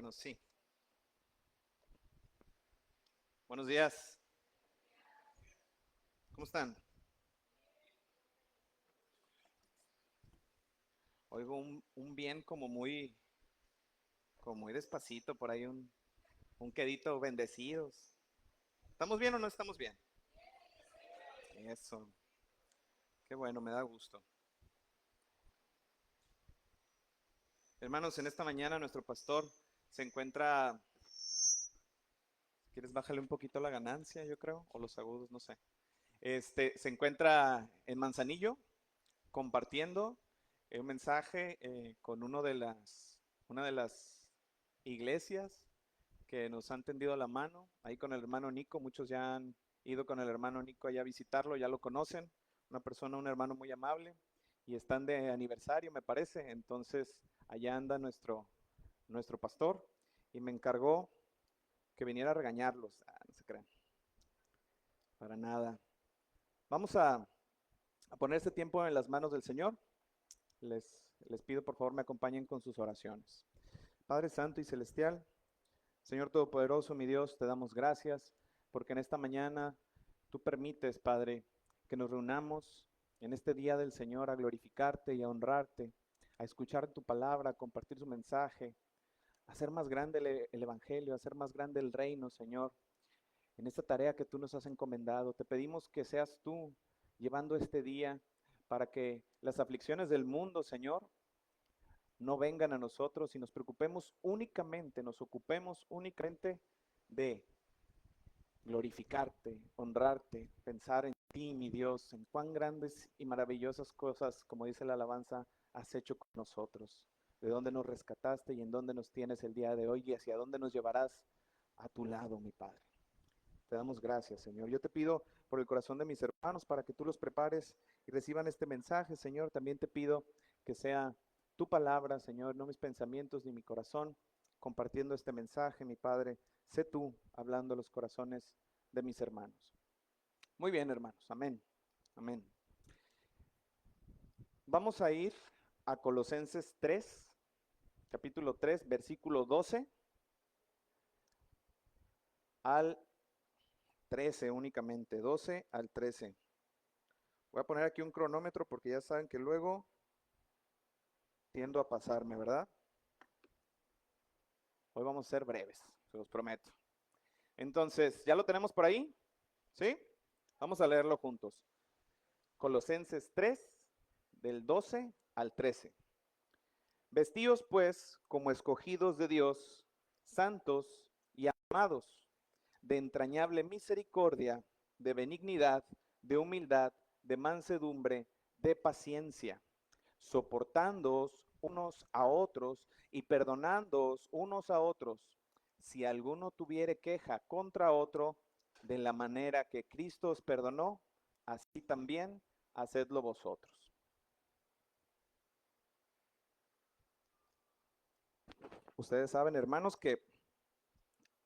Bueno, sí. Buenos días. ¿Cómo están? Oigo un bien como muy despacito, por ahí un quedito bendecidos. ¿Estamos bien o no estamos bien? Eso, qué bueno, me da gusto. Hermanos, en esta mañana nuestro pastor se encuentra, si quieres bájale un poquito la ganancia, yo creo, o los agudos, no sé. Se encuentra en Manzanillo compartiendo un mensaje con una de las iglesias que nos han tendido la mano, ahí con el hermano Nico. Muchos ya han ido con el hermano Nico allá a visitarlo, ya lo conocen, un hermano muy amable, y están de aniversario, me parece. Entonces allá anda nuestro pastor, y me encargó que viniera a regañarlos. No se crean, para nada. Vamos a poner este tiempo en las manos del Señor. Les pido por favor me acompañen con sus oraciones. Padre Santo y Celestial, Señor Todopoderoso, mi Dios, te damos gracias porque en esta mañana tú permites, Padre, que nos reunamos en este día del Señor a glorificarte y a honrarte, a escuchar tu palabra, a compartir su mensaje, a hacer más grande el Evangelio, a hacer más grande el reino, Señor. En esta tarea que tú nos has encomendado, te pedimos que seas tú llevando este día para que las aflicciones del mundo, Señor, no vengan a nosotros y nos ocupemos únicamente de glorificarte, honrarte, pensar en ti, mi Dios, en cuán grandes y maravillosas cosas, como dice la alabanza, has hecho con nosotros, de dónde nos rescataste y en dónde nos tienes el día de hoy y hacia dónde nos llevarás a tu lado, mi Padre. Te damos gracias, Señor. Yo te pido por el corazón de mis hermanos para que tú los prepares y reciban este mensaje, Señor. También te pido que sea tu palabra, Señor, no mis pensamientos ni mi corazón, compartiendo este mensaje, mi Padre. Sé tú hablando a los corazones de mis hermanos. Muy bien, hermanos. Amén. Amén. Vamos a ir a Colosenses 3, capítulo 3, versículo 12 al 13 únicamente, 12 al 13. Voy a poner aquí un cronómetro porque ya saben que luego tiendo a pasarme, ¿verdad? Hoy vamos a ser breves, se los prometo. Entonces, ¿ya lo tenemos por ahí? ¿Sí? Vamos a leerlo juntos. Colosenses 3, del 12 al 13. Vestíos pues como escogidos de Dios, santos y amados, de entrañable misericordia, de benignidad, de humildad, de mansedumbre, de paciencia, soportándoos unos a otros y perdonándoos unos a otros, si alguno tuviere queja contra otro, de la manera que Cristo os perdonó, así también hacedlo vosotros. Ustedes saben, hermanos, que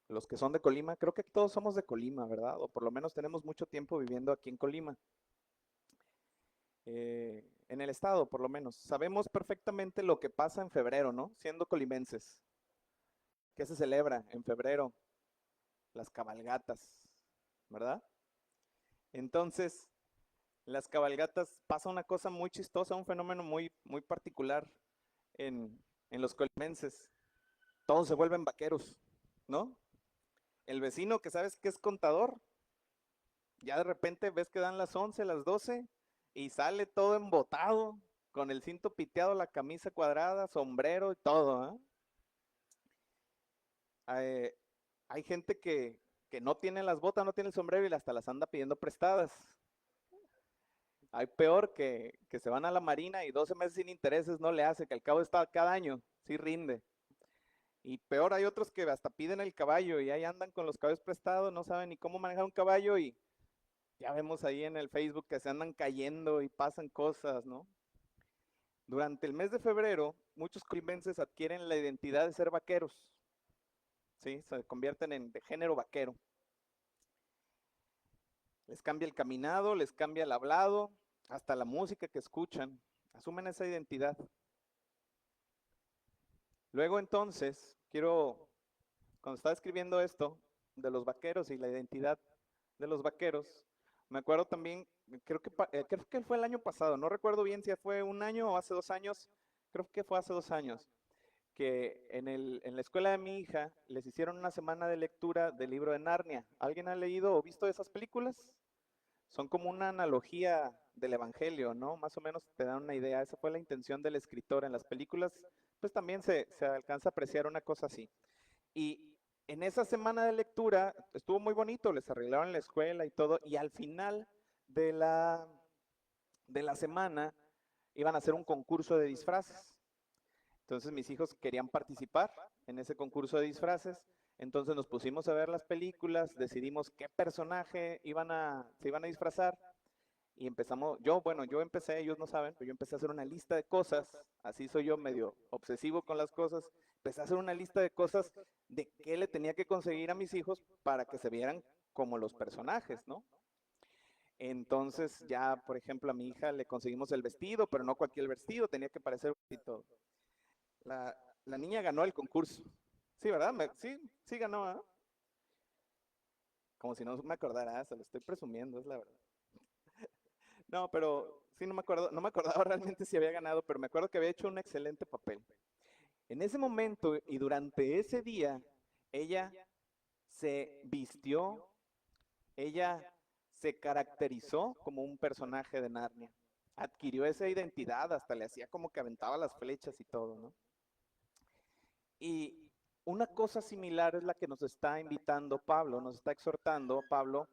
los que son de Colima, creo que todos somos de Colima, ¿verdad? O por lo menos tenemos mucho tiempo viviendo aquí en Colima. En el estado, por lo menos. Sabemos perfectamente lo que pasa en febrero, ¿no? Siendo colimenses. ¿Qué se celebra en febrero? Las cabalgatas, ¿verdad? Entonces, las cabalgatas pasa una cosa muy chistosa, un fenómeno muy particular en los colimenses. Todos se vuelven vaqueros, ¿no? El vecino que sabes que es contador, ya de repente ves que dan las 11, las 12 y sale todo embotado, con el cinto piteado, la camisa cuadrada, sombrero y todo. Hay gente que no tiene las botas, no tiene el sombrero y hasta las anda pidiendo prestadas. Hay peor que se van a la marina y 12 meses sin intereses no le hace, que al cabo está cada año, sí rinde. Y peor hay otros que hasta piden el caballo y ahí andan con los caballos prestados, no saben ni cómo manejar un caballo y ya vemos ahí en el Facebook que se andan cayendo y pasan cosas, ¿no? Durante el mes de febrero, muchos colimenses adquieren la identidad de ser vaqueros, ¿sí? Se convierten de género vaquero. Les cambia el caminado, les cambia el hablado, hasta la música que escuchan. Asumen esa identidad. Luego entonces, quiero cuando estaba escribiendo esto de los vaqueros y la identidad de los vaqueros, me acuerdo también, creo que fue el año pasado, no recuerdo bien si fue un año o hace 2 años, creo que fue hace 2 años, que en la escuela de mi hija les hicieron una semana de lectura del libro de Narnia. ¿Alguien ha leído o visto esas películas? Son como una analogía del Evangelio, ¿no? Más o menos te dan una idea. Esa fue la intención del escritor en las películas, pues también se alcanza a apreciar una cosa así. Y en esa semana de lectura estuvo muy bonito, les arreglaron la escuela y todo, y al final de la semana iban a hacer un concurso de disfraces. Entonces mis hijos querían participar en ese concurso de disfraces, entonces nos pusimos a ver las películas, decidimos qué personaje se iban a disfrazar y empezamos, yo empecé, ellos no saben, pero yo empecé a hacer una lista de cosas, así soy yo medio obsesivo con las cosas, empecé a hacer una lista de cosas de qué le tenía que conseguir a mis hijos para que se vieran como los personajes, ¿no? Entonces ya, por ejemplo, a mi hija le conseguimos el vestido, pero no cualquier vestido, tenía que parecer bonito. La niña ganó el concurso. Sí, ¿verdad? Sí ganó, ¿eh? Como si no me acordara, se lo estoy presumiendo, es la verdad. No, pero sí no me acordaba realmente si había ganado, pero me acuerdo que había hecho un excelente papel. En ese momento y durante ese día, ella se vistió, ella se caracterizó como un personaje de Narnia. Adquirió esa identidad, hasta le hacía como que aventaba las flechas y todo, ¿no? Y una cosa similar es la que nos está invitando Pablo, nos está exhortando Pablo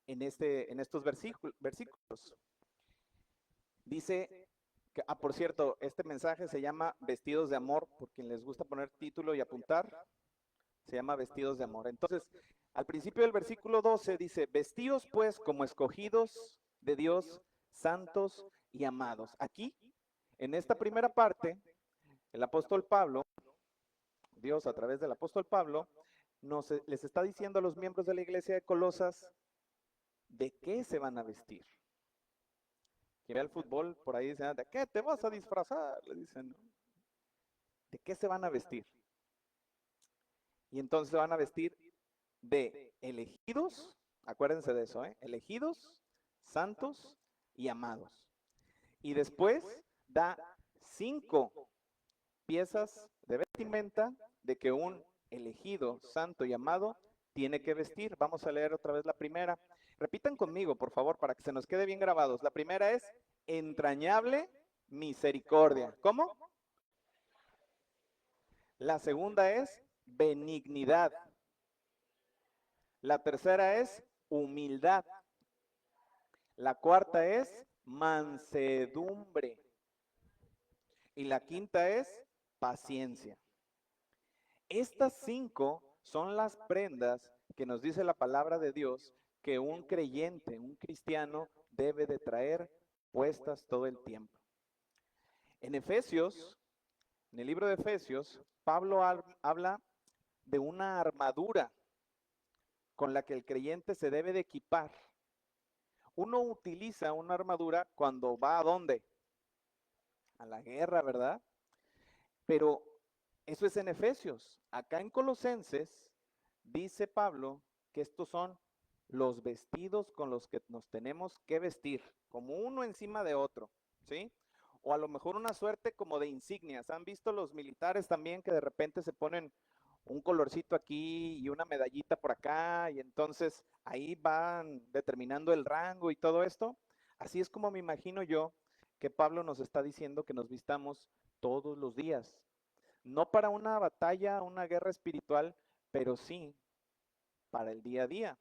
en estos versículos. Dice que, por cierto, este mensaje se llama Vestidos de Amor, por quien les gusta poner título y apuntar, se llama Vestidos de Amor. Entonces, al principio del versículo 12 dice, vestidos pues como escogidos de Dios, santos y amados. Aquí, en esta primera parte, el apóstol Pablo, Dios a través del apóstol Pablo, les está diciendo a los miembros de la iglesia de Colosas de qué se van a vestir. Quien ve el fútbol, por ahí dicen, ¿de qué te vas a disfrazar? Le dicen, ¿no? ¿De qué se van a vestir? Y entonces se van a vestir de elegidos, acuérdense de eso, ¿eh? Elegidos, santos y amados. Y después da 5 piezas de vestimenta de que un elegido, santo y amado tiene que vestir. Vamos a leer otra vez la primera. Repitan conmigo, por favor, para que se nos quede bien grabados. La primera es entrañable misericordia. ¿Cómo? La segunda es benignidad. La tercera es humildad. La cuarta es mansedumbre. Y la quinta es paciencia. Estas 5 son las prendas que nos dice la palabra de Dios que un creyente, un cristiano, debe de traer puestas todo el tiempo. En Efesios, en el libro de Efesios, Pablo habla de una armadura con la que el creyente se debe de equipar. Uno utiliza una armadura cuando va ¿a dónde? A la guerra, ¿verdad? Pero eso es en Efesios. Acá en Colosenses dice Pablo que estos son los vestidos con los que nos tenemos que vestir, como uno encima de otro, ¿sí? O a lo mejor una suerte como de insignias. ¿Han visto los militares también que de repente se ponen un colorcito aquí y una medallita por acá y entonces ahí van determinando el rango y todo esto? Así es como me imagino yo que Pablo nos está diciendo que nos vistamos todos los días. No para una batalla, una guerra espiritual, pero sí para el día a día.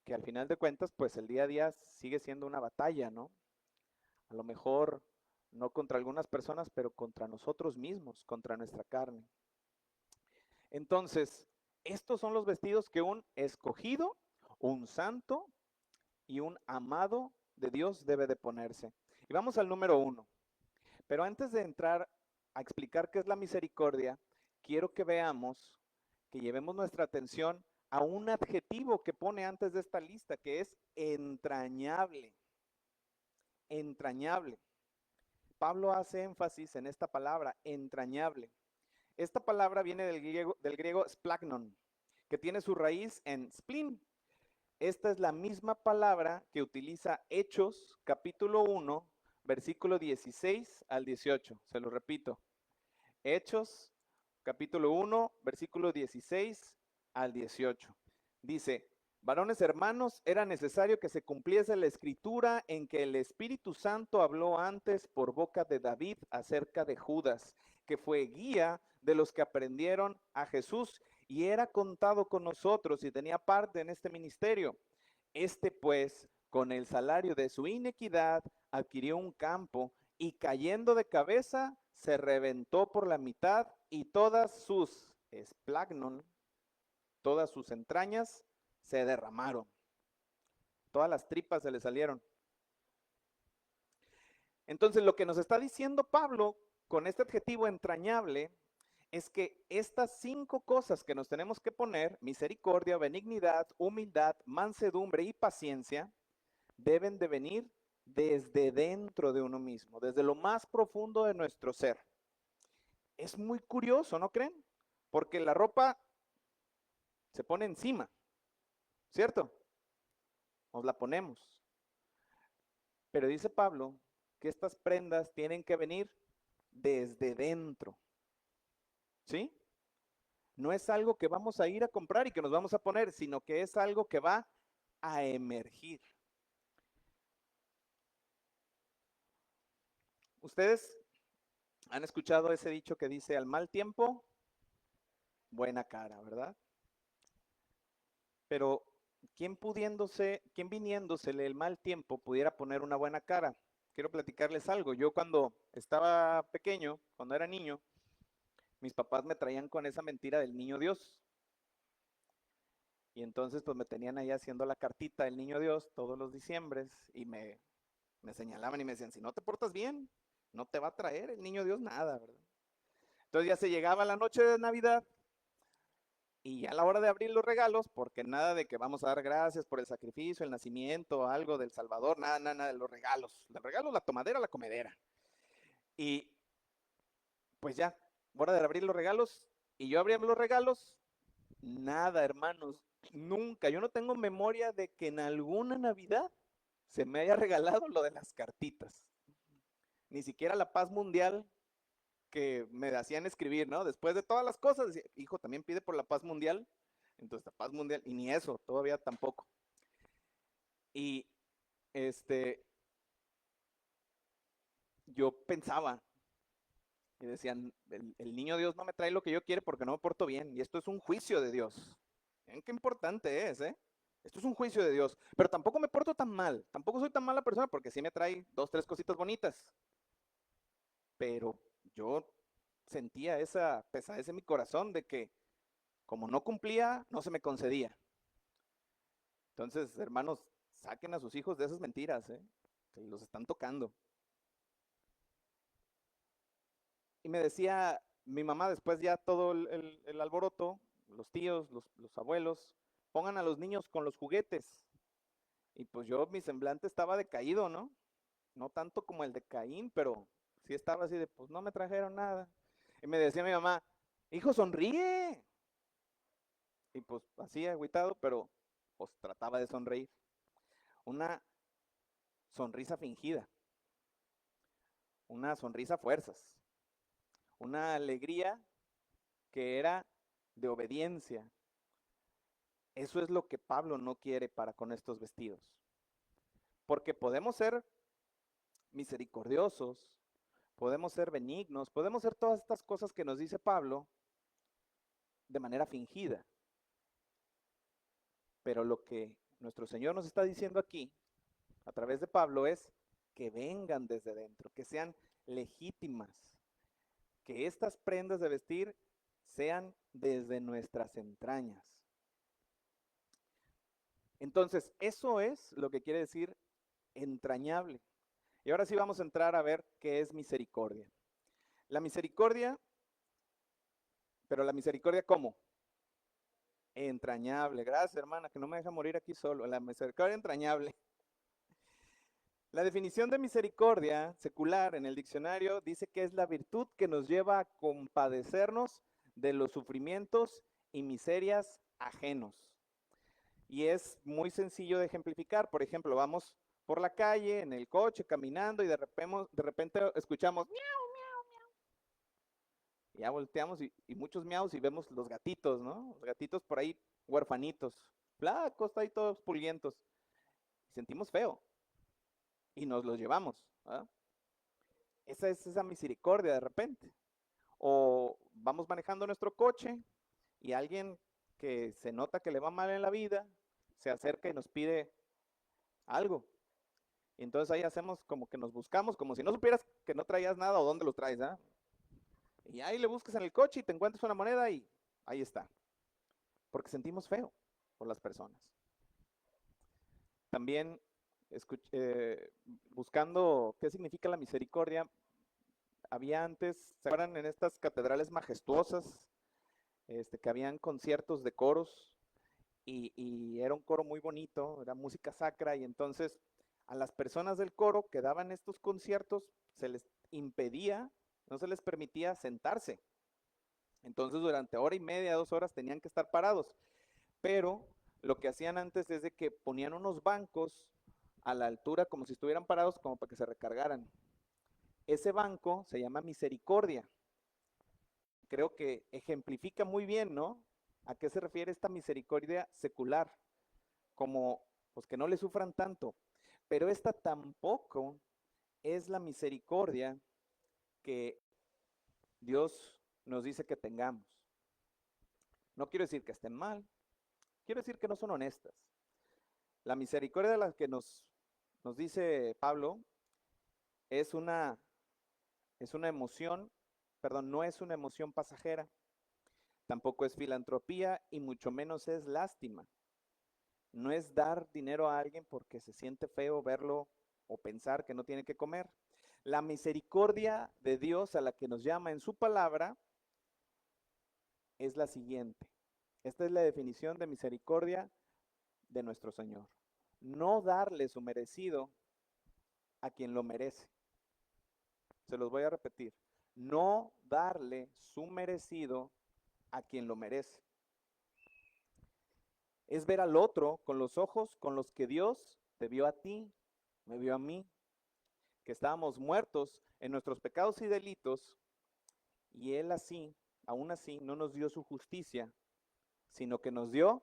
Que al final de cuentas, pues el día a día sigue siendo una batalla, ¿no? A lo mejor no contra algunas personas, pero contra nosotros mismos, contra nuestra carne. Entonces, estos son los vestidos que un escogido, un santo y un amado de Dios debe de ponerse. Y vamos al número 1. Pero antes de entrar a explicar qué es la misericordia, quiero que veamos, que llevemos nuestra atención a un adjetivo que pone antes de esta lista, que es entrañable. Entrañable. Pablo hace énfasis en esta palabra, entrañable. Esta palabra viene del griego splagnon, que tiene su raíz en spleen. Esta es la misma palabra que utiliza Hechos, capítulo 1, versículo 16 al 18. Se lo repito. Hechos, capítulo 1, versículo 16 al 18. Dice, varones hermanos, era necesario que se cumpliese la escritura en que el Espíritu Santo habló antes por boca de David acerca de Judas, que fue guía de los que aprendieron a Jesús y era contado con nosotros y tenía parte en este ministerio. Este pues, con el salario de su inequidad, adquirió un campo y cayendo de cabeza, se reventó por la mitad y todas sus esplagnon, todas sus entrañas se derramaron. Todas las tripas se le salieron. Entonces, lo que nos está diciendo Pablo con este adjetivo entrañable es que estas 5 cosas que nos tenemos que poner, misericordia, benignidad, humildad, mansedumbre y paciencia, deben de venir desde dentro de uno mismo, desde lo más profundo de nuestro ser. Es muy curioso, ¿no creen? Porque la ropa se pone encima, ¿cierto? Nos la ponemos. Pero dice Pablo que estas prendas tienen que venir desde dentro, ¿sí? No es algo que vamos a ir a comprar y que nos vamos a poner, sino que es algo que va a emergir. Ustedes han escuchado ese dicho que dice, al mal tiempo, buena cara, ¿verdad? Pero ¿quién viniéndosele el mal tiempo pudiera poner una buena cara? Quiero platicarles algo. Yo cuando estaba pequeño, cuando era niño, mis papás me traían con esa mentira del niño Dios. Y entonces pues me tenían ahí haciendo la cartita del niño Dios todos los diciembres y me señalaban y me decían, si no te portas bien, no te va a traer el niño Dios nada, ¿verdad? Entonces ya se llegaba la noche de Navidad y a la hora de abrir los regalos, porque nada de que vamos a dar gracias por el sacrificio, el nacimiento, algo del Salvador, nada, nada, nada de los regalos. Los regalos, la tomadera, la comedera. Y pues ya, hora de abrir los regalos, y yo abría los regalos, nada, hermanos, nunca. Yo no tengo memoria de que en alguna Navidad se me haya regalado lo de las cartitas. Ni siquiera la paz mundial que me hacían escribir, ¿no? Después de todas las cosas, decía, hijo, también pide por la paz mundial. Entonces, la paz mundial, y ni eso, todavía tampoco. Y yo pensaba y decían, el niño Dios no me trae lo que yo quiero porque no me porto bien. Y esto es un juicio de Dios. ¿Ven qué importante es, eh? Esto es un juicio de Dios. Pero tampoco me porto tan mal. Tampoco soy tan mala persona porque sí me trae 2, 3 cositas bonitas. Pero yo sentía esa pesadez en mi corazón de que como no cumplía, no se me concedía. Entonces, hermanos, saquen a sus hijos de esas mentiras, ¿eh? Que los están tocando. Y me decía mi mamá, después ya todo el alboroto, los tíos, los abuelos, pongan a los niños con los juguetes. Y pues yo, mi semblante estaba decaído, ¿no? No tanto como el de Caín, pero sí estaba así de, pues no me trajeron nada. Y me decía mi mamá, hijo, sonríe. Y pues así agüitado, pero pues trataba de sonreír. Una sonrisa fingida, una sonrisa a fuerzas, una alegría que era de obediencia. Eso es lo que Pablo no quiere para con estos vestidos. Porque podemos ser misericordiosos, podemos ser benignos, podemos ser todas estas cosas que nos dice Pablo de manera fingida. Pero lo que nuestro Señor nos está diciendo aquí, a través de Pablo, es que vengan desde dentro, que sean legítimas, que estas prendas de vestir sean desde nuestras entrañas. Entonces, eso es lo que quiere decir entrañable. Y ahora sí vamos a entrar a ver qué es misericordia. La misericordia, pero la misericordia ¿cómo? Entrañable. Gracias, hermana, que no me deja morir aquí solo. La misericordia entrañable. La definición de misericordia secular en el diccionario dice que es la virtud que nos lleva a compadecernos de los sufrimientos y miserias ajenos. Y es muy sencillo de ejemplificar. Por ejemplo, vamos por la calle, en el coche, caminando, y de repente escuchamos miau, y ya volteamos y muchos miaus y vemos los gatitos, ¿no? Los gatitos por ahí huerfanitos, flacos, ahí todos pulientos. Y sentimos feo y nos los llevamos, ¿verdad? Esa es esa misericordia de repente. O vamos manejando nuestro coche y alguien que se nota que le va mal en la vida se acerca y nos pide algo. Y entonces ahí hacemos como que nos buscamos, como si no supieras que no traías nada o dónde lo traes, ¿ah? Y ahí le buscas en el coche y te encuentras una moneda y ahí está. Porque sentimos feo por las personas. También buscando qué significa la misericordia, había antes, ¿se acuerdan en estas catedrales majestuosas que habían conciertos de coros y era un coro muy bonito, era música sacra y entonces a las personas del coro que daban estos conciertos se les impedía, no se les permitía sentarse. Entonces durante hora y media, 2 horas tenían que estar parados. Pero lo que hacían antes es de que ponían unos bancos a la altura como si estuvieran parados como para que se recargaran. Ese banco se llama misericordia. Creo que ejemplifica muy bien, ¿no? ¿A qué se refiere esta misericordia secular? Como, pues que no le sufran tanto. Pero esta tampoco es la misericordia que Dios nos dice que tengamos. No quiero decir que estén mal, quiero decir que no son honestas. La misericordia de la que nos dice Pablo es una emoción, perdón, no es una emoción pasajera, tampoco es filantropía y mucho menos es lástima. No es dar dinero a alguien porque se siente feo verlo o pensar que no tiene que comer. La misericordia de Dios a la que nos llama en su palabra es la siguiente. Esta es la definición de misericordia de nuestro Señor. No darle su merecido a quien lo merece. Se los voy a repetir. No darle su merecido a quien lo merece. Es ver al otro con los ojos con los que Dios te vio a ti, me vio a mí, que estábamos muertos en nuestros pecados y delitos, y Él así, aún así, no nos dio su justicia, sino que nos dio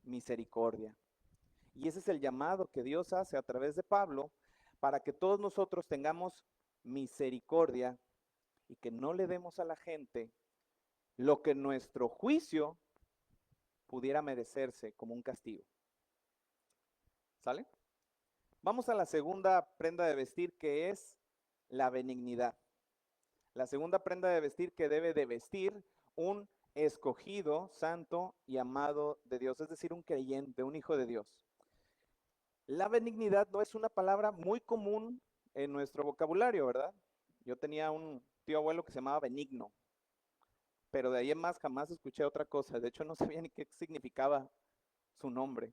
misericordia. Y ese es el llamado que Dios hace a través de Pablo para que todos nosotros tengamos misericordia y que no le demos a la gente lo que nuestro juicio pudiera merecerse como un castigo. ¿Sale? Vamos a la segunda prenda de vestir, que es la benignidad. La segunda prenda de vestir que debe de vestir un escogido, santo y amado de Dios, es decir, un creyente, un hijo de Dios. La benignidad no es una palabra muy común en nuestro vocabulario, ¿verdad? Yo tenía un tío abuelo que se llamaba Benigno, pero de ahí en más jamás escuché otra cosa. De hecho, no sabía ni qué significaba su nombre.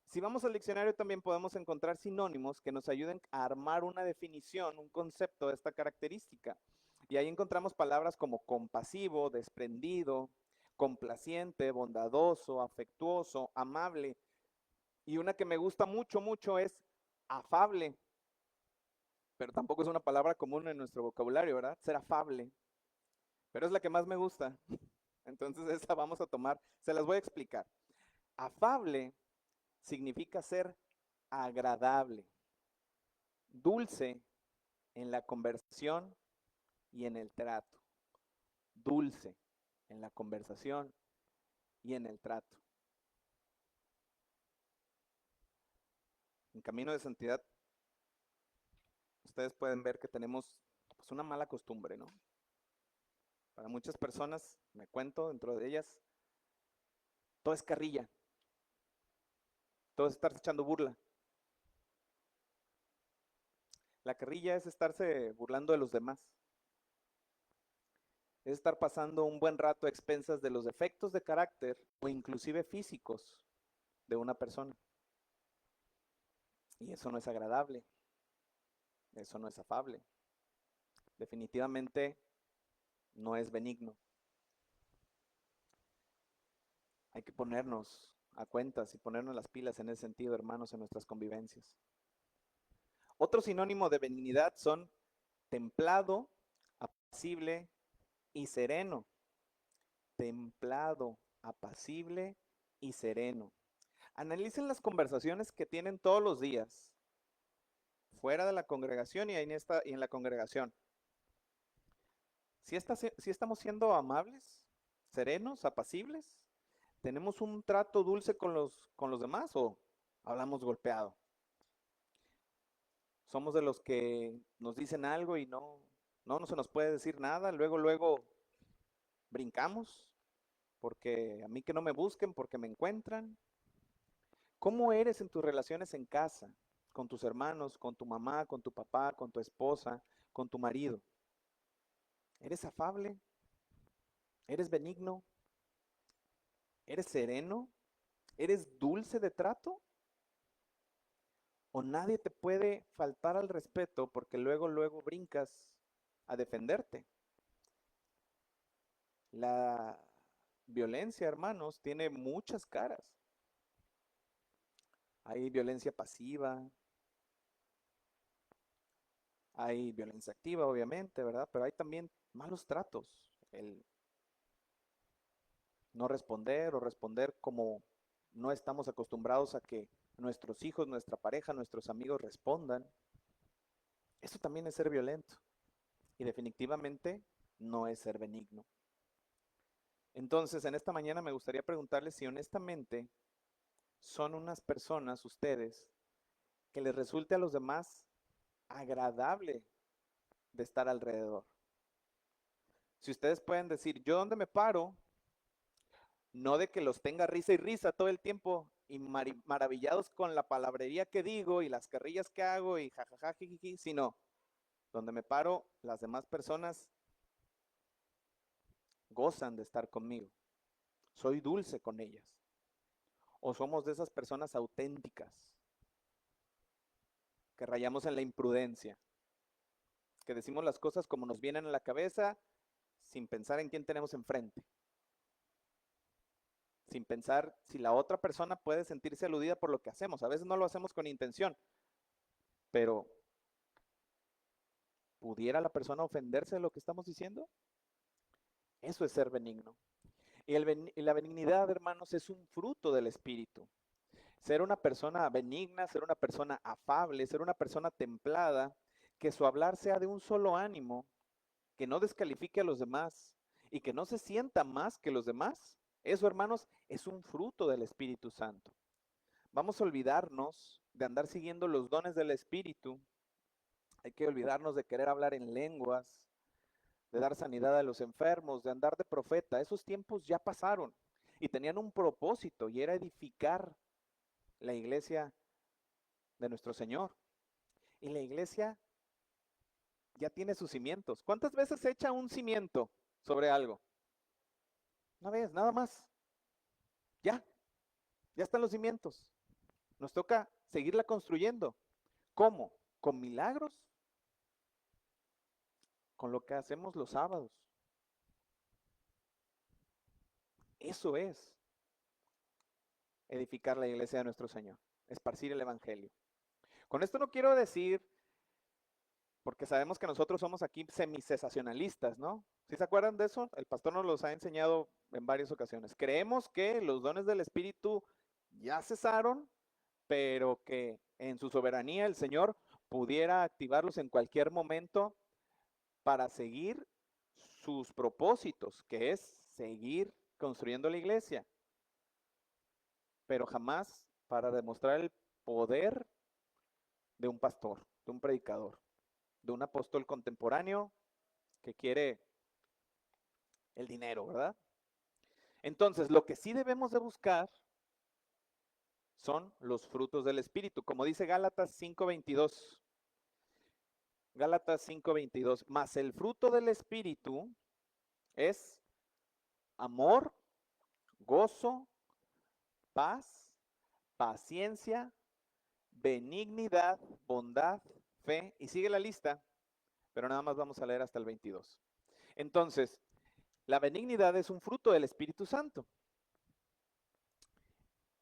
Si vamos al diccionario también podemos encontrar sinónimos que nos ayuden a armar una definición, un concepto de esta característica. Y ahí encontramos palabras como compasivo, desprendido, complaciente, bondadoso, afectuoso, amable. Y una que me gusta mucho, mucho es afable, pero tampoco es una palabra común en nuestro vocabulario, ¿verdad? Ser afable, pero es la que más me gusta. Entonces esa vamos a tomar, se las voy a explicar. Afable significa ser agradable, dulce en la conversación y en el trato. Dulce en la conversación y en el trato. En Camino de Santidad, ustedes pueden ver que tenemos pues, una mala costumbre, ¿no? Para muchas personas, me cuento, dentro de ellas, todo es carrilla, todo es estarse echando burla. La carrilla es estarse burlando de los demás. Es estar pasando un buen rato a expensas de los defectos de carácter o inclusive físicos de una persona. Y eso no es agradable, eso no es afable. Definitivamente no es benigno. Hay que ponernos a cuentas y ponernos las pilas en ese sentido, hermanos, en nuestras convivencias. Otro sinónimo de benignidad son templado, apacible y sereno. Templado, apacible y sereno. Analicen las conversaciones que tienen todos los días, fuera de la congregación y en la congregación. Si estamos siendo amables, serenos, apacibles, tenemos un trato dulce con los demás o hablamos golpeado. Somos de los que nos dicen algo y no se nos puede decir nada, luego brincamos, porque a mí que no me busquen, porque me encuentran. ¿Cómo eres en tus relaciones en casa, con tus hermanos, con tu mamá, con tu papá, con tu esposa, con tu marido? ¿Eres afable? ¿Eres benigno? ¿Eres sereno? ¿Eres dulce de trato? ¿O nadie te puede faltar al respeto porque luego brincas a defenderte? La violencia, hermanos, tiene muchas caras. Hay violencia pasiva, hay violencia activa, obviamente, ¿verdad? Pero hay también malos tratos, el no responder o responder como no estamos acostumbrados a que nuestros hijos, nuestra pareja, nuestros amigos respondan. Eso también es ser violento y definitivamente no es ser benigno. Entonces, en esta mañana me gustaría preguntarles si honestamente son unas personas, ustedes, que les resulte a los demás agradable de estar alrededor. Si ustedes pueden decir, yo dónde me paro, no de que los tenga risa y risa todo el tiempo y maravillados con la palabrería que digo y las carrillas que hago y jajaja, jijiji, sino donde me paro, las demás personas gozan de estar conmigo. Soy dulce con ellas. O somos de esas personas auténticas que rayamos en la imprudencia, que decimos las cosas como nos vienen a la cabeza sin pensar en quién tenemos enfrente, sin pensar si la otra persona puede sentirse aludida por lo que hacemos. A veces no lo hacemos con intención, pero ¿pudiera la persona ofenderse de lo que estamos diciendo? Eso es ser benigno. Y la benignidad, hermanos, es un fruto del Espíritu. Ser una persona benigna, ser una persona afable, ser una persona templada, que su hablar sea de un solo ánimo, que no descalifique a los demás y que no se sienta más que los demás. Eso, hermanos, es un fruto del Espíritu Santo. Vamos a olvidarnos de andar siguiendo los dones del Espíritu. Hay que olvidarnos de querer hablar en lenguas, de dar sanidad a los enfermos, de andar de profeta. Esos tiempos ya pasaron y tenían un propósito y era edificar la iglesia de nuestro Señor. Y la iglesia ya tiene sus cimientos. ¿Cuántas veces se echa un cimiento sobre algo? Una vez, nada más. Ya, ya están los cimientos. Nos toca seguirla construyendo. ¿Cómo? ¿Con milagros? Con lo que hacemos los sábados. Eso es edificar la iglesia de nuestro Señor, esparcir el Evangelio. Con esto no quiero decir, porque sabemos que nosotros somos aquí semicesacionalistas, ¿no? ¿Sí se acuerdan de eso? El pastor nos los ha enseñado en varias ocasiones. Creemos que los dones del Espíritu ya cesaron, pero que en su soberanía el Señor pudiera activarlos en cualquier momento para seguir sus propósitos, que es seguir construyendo la iglesia, pero jamás para demostrar el poder de un pastor, de un predicador, de un apóstol contemporáneo que quiere el dinero, ¿verdad? Entonces, lo que sí debemos de buscar son los frutos del Espíritu, como dice Gálatas 5:22. Gálatas 5:22, mas el fruto del Espíritu es amor, gozo, paz, paciencia, benignidad, bondad, fe, y sigue la lista, pero nada más vamos a leer hasta el 22. Entonces, La benignidad es un fruto del Espíritu Santo.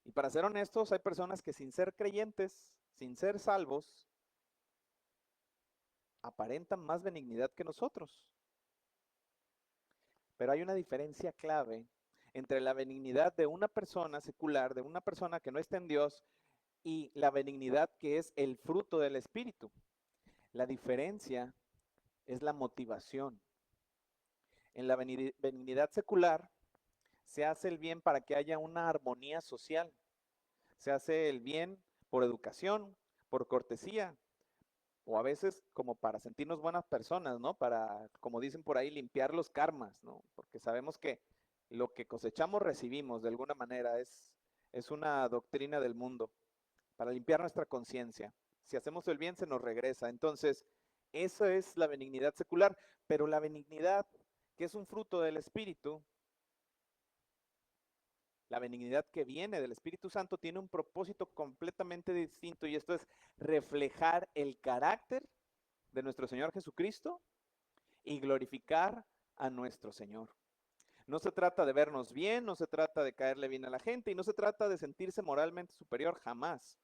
Y para ser honestos, hay personas que sin ser creyentes, sin ser salvos, aparentan más benignidad que nosotros. Pero hay una diferencia clave entre la benignidad de una persona secular, de una persona que no está en Dios, y la benignidad que es el fruto del Espíritu. La diferencia es la motivación. En la benignidad secular se hace el bien para que haya una armonía social. Se hace el bien por educación, por cortesía, o a veces como para sentirnos buenas personas, ¿no? Para, como dicen por ahí, limpiar los karmas, ¿no? Porque sabemos que lo que cosechamos recibimos de alguna manera, es una doctrina del mundo, para limpiar nuestra conciencia. Si hacemos el bien se nos regresa. Entonces, eso es la benignidad secular, pero la benignidad que es un fruto del Espíritu, la benignidad que viene del Espíritu Santo tiene un propósito completamente distinto, y esto es reflejar el carácter de nuestro Señor Jesucristo y glorificar a nuestro Señor. No se trata de vernos bien, no se trata de caerle bien a la gente y no se trata de sentirse moralmente superior, jamás.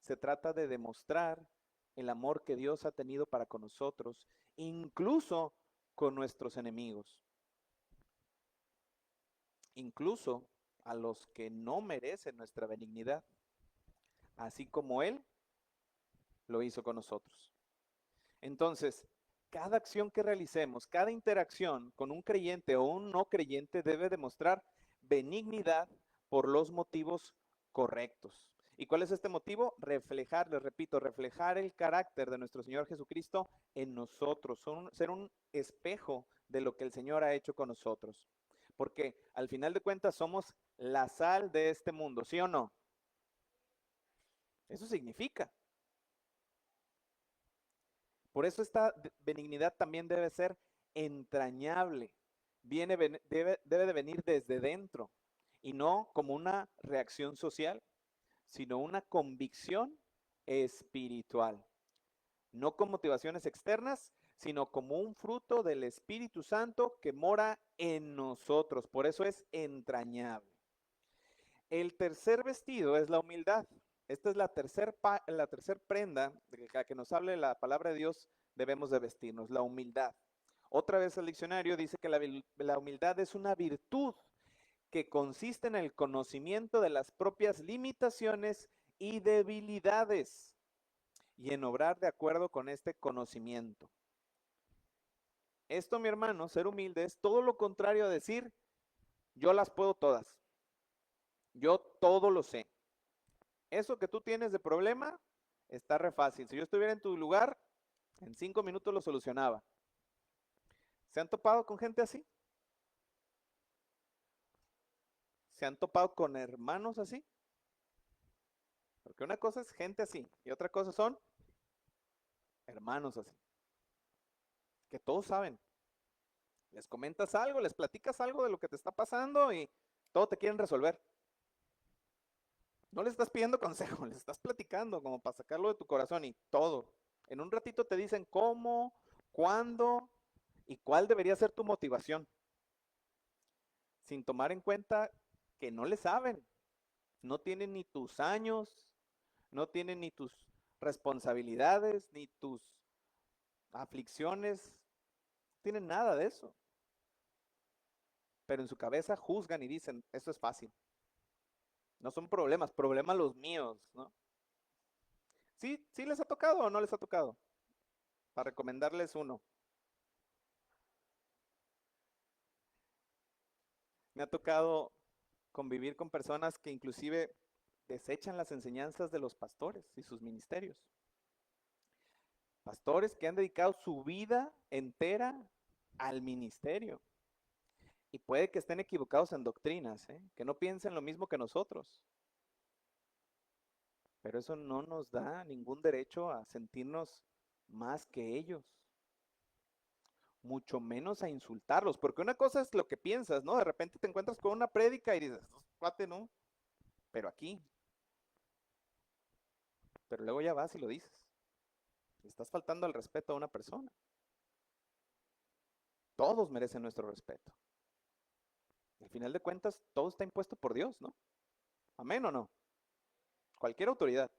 Se trata de demostrar el amor que Dios ha tenido para con nosotros, incluso con nuestros enemigos, incluso a los que no merecen nuestra benignidad, así como Él lo hizo con nosotros. Entonces, cada acción que realicemos, cada interacción con un creyente o un no creyente debe demostrar benignidad por los motivos correctos. ¿Y cuál es este motivo? Reflejar, les repito, reflejar el carácter de nuestro Señor Jesucristo en nosotros, ser un espejo de lo que el Señor ha hecho con nosotros. Porque al final de cuentas somos la sal de este mundo, ¿sí o no? Eso significa. Por eso esta benignidad también debe ser entrañable. Debe de venir desde dentro y no como una reacción social, sino una convicción espiritual. No con motivaciones externas, sino como un fruto del Espíritu Santo que mora en nosotros. Por eso es entrañable. El tercer vestido es la humildad. Esta es la tercer prenda de la que nos hable la palabra de Dios, debemos de vestirnos, la humildad. Otra vez el diccionario dice que la humildad es una virtud que consiste en el conocimiento de las propias limitaciones y debilidades y en obrar de acuerdo con este conocimiento. Esto, mi hermano, ser humilde es todo lo contrario a decir, yo las puedo todas, yo todo lo sé. Eso que tú tienes de problema está re fácil. Si yo estuviera en tu lugar, en 5 minutos lo solucionaba. ¿Se han topado con gente así? ¿Se han topado con hermanos así? Porque una cosa es gente así y otra cosa son hermanos así. Que todos saben. Les comentas algo, les platicas algo de lo que te está pasando y todo te quieren resolver. No les estás pidiendo consejo, les estás platicando como para sacarlo de tu corazón y todo. En un ratito te dicen cómo, cuándo y cuál debería ser tu motivación, sin tomar en cuenta que no le saben, no tienen ni tus años, no tienen ni tus responsabilidades, ni tus aflicciones, no tienen nada de eso. Pero en su cabeza juzgan y dicen, esto es fácil. No son problemas los míos, ¿no? ¿Sí, sí les ha tocado o no les ha tocado? Para recomendarles uno. Me ha tocado convivir con personas que inclusive desechan las enseñanzas de los pastores y sus ministerios. Pastores que han dedicado su vida entera al ministerio. Y puede que estén equivocados en doctrinas, ¿eh? Que no piensen lo mismo que nosotros. Pero eso no nos da ningún derecho a sentirnos más que ellos. Mucho menos a insultarlos. Porque una cosa es lo que piensas, ¿no? De repente te encuentras con una prédica y dices, cuate, ¿no? Pero aquí. Pero luego ya vas y lo dices. Estás faltando al respeto a una persona. Todos merecen nuestro respeto. Al final de cuentas, todo está impuesto por Dios, ¿no? Amén o no. Cualquier autoridad.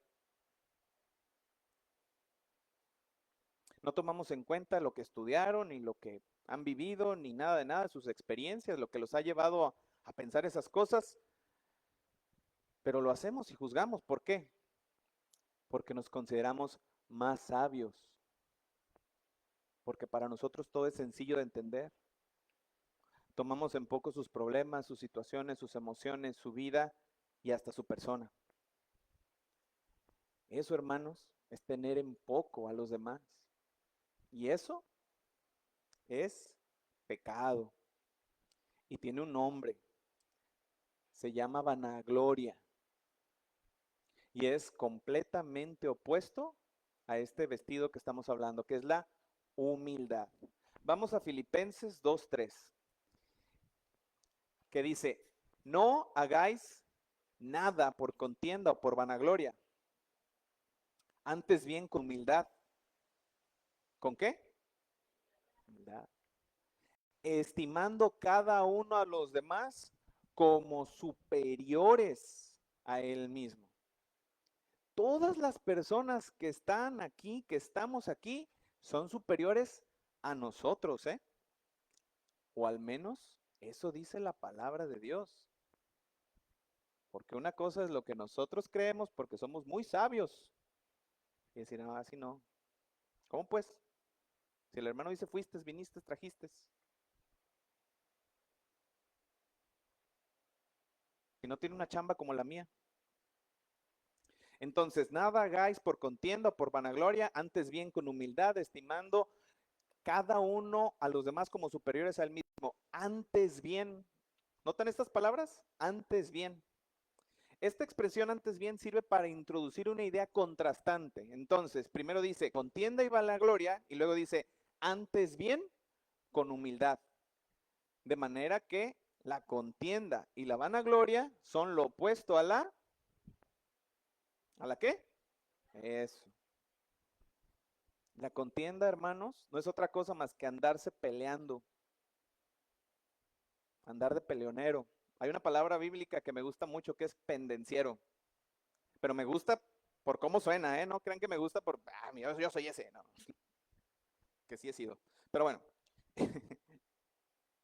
No tomamos en cuenta lo que estudiaron, ni lo que han vivido, ni nada de nada, sus experiencias, lo que los ha llevado a pensar esas cosas, pero lo hacemos y juzgamos. ¿Por qué? Porque nos consideramos más sabios, porque para nosotros todo es sencillo de entender. Tomamos en poco sus problemas, sus situaciones, sus emociones, su vida y hasta su persona. Eso, hermanos, es tener en poco a los demás. Y eso es pecado. Y tiene un nombre. Se llama vanagloria. Y es completamente opuesto a este vestido que estamos hablando, que es la humildad. Vamos a Filipenses 2:3, que dice, no hagáis nada por contienda o por vanagloria, antes bien con humildad. ¿Con qué? Humildad. Estimando cada uno a los demás como superiores a él mismo. Todas las personas que están aquí, que estamos aquí, son superiores a nosotros, ¿eh? O al menos eso dice la palabra de Dios. Porque una cosa es lo que nosotros creemos porque somos muy sabios. Y decir, no, así no. ¿Cómo pues? Si el hermano dice fuiste, viniste, trajiste. Si no tiene una chamba como la mía. Entonces, nada hagáis por contienda o por vanagloria, antes bien con humildad, estimando cada uno a los demás como superiores al mismo. Antes bien. ¿Notan estas palabras? Antes bien. Esta expresión antes bien sirve para introducir una idea contrastante. Entonces, primero dice contienda y vanagloria y luego dice antes bien con humildad. De manera que la contienda y la vanagloria son lo opuesto a ¿a la qué? Eso. La contienda, hermanos, no es otra cosa más que andarse peleando, andar de peleonero. Hay una palabra bíblica que me gusta mucho que es pendenciero, pero me gusta por cómo suena, ¿eh? No crean que me gusta por, yo soy ese, no, que sí he sido. Pero bueno,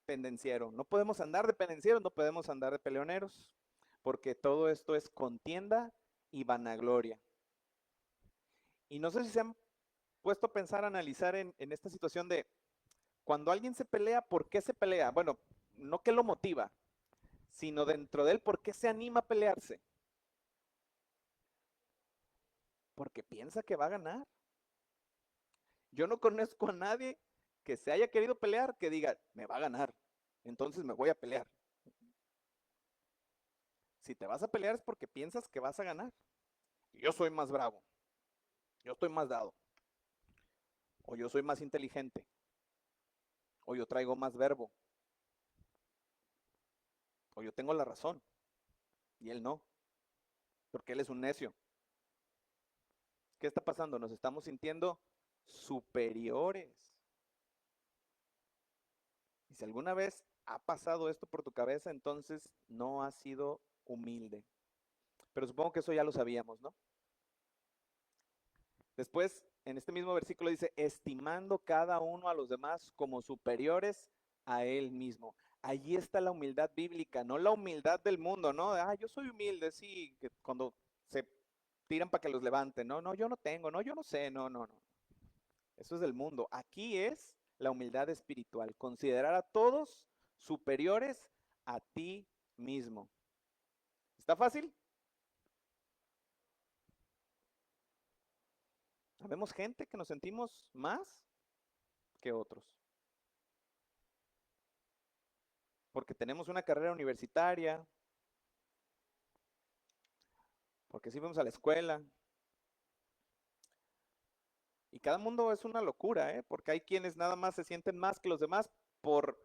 pendenciero. No podemos andar de pendencieros, no podemos andar de peleoneros, porque todo esto es contienda y vanagloria. Y no sé si se han puesto a pensar, a analizar en esta situación de cuando alguien se pelea, ¿por qué se pelea? Bueno, no qué lo motiva, sino dentro de él, ¿por qué se anima a pelearse? Porque piensa que va a ganar. Yo no conozco a nadie que se haya querido pelear que diga, me va a ganar, entonces me voy a pelear. Si te vas a pelear es porque piensas que vas a ganar. Yo soy más bravo, yo estoy más dado, o yo soy más inteligente, o yo traigo más verbo, o yo tengo la razón, y él no, porque él es un necio. ¿Qué está pasando? Nos estamos sintiendo superiores. Y si alguna vez ha pasado esto por tu cabeza, entonces no has sido humilde. Pero supongo que eso ya lo sabíamos, ¿no? Después, en este mismo versículo dice, estimando cada uno a los demás como superiores a él mismo. Allí está la humildad bíblica, no la humildad del mundo, ¿no? Yo soy humilde, sí, que cuando se tiran para que los levanten, no, no, yo no tengo, no, yo no sé, no, no, no. Eso es del mundo. Aquí es la humildad espiritual, considerar a todos superiores a ti mismo. ¿Está fácil? Habemos gente que nos sentimos más que otros, porque tenemos una carrera universitaria, porque sí fuimos a la escuela, y cada mundo es una locura, ¿eh? Porque hay quienes nada más se sienten más que los demás por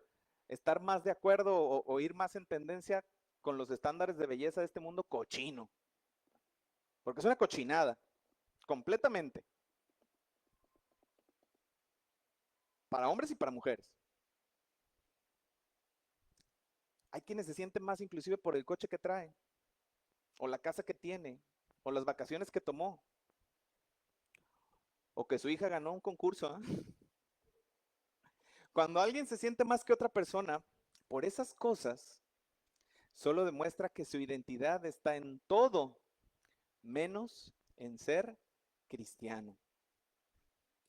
estar más de acuerdo o ir más en tendencia con los estándares de belleza de este mundo cochino, porque es una cochinada, completamente, para hombres y para mujeres. Hay quienes se sienten más inclusive por el coche que trae, o la casa que tiene, o las vacaciones que tomó, o que su hija ganó un concurso. Cuando alguien se siente más que otra persona por esas cosas, solo demuestra que su identidad está en todo, menos en ser cristiano.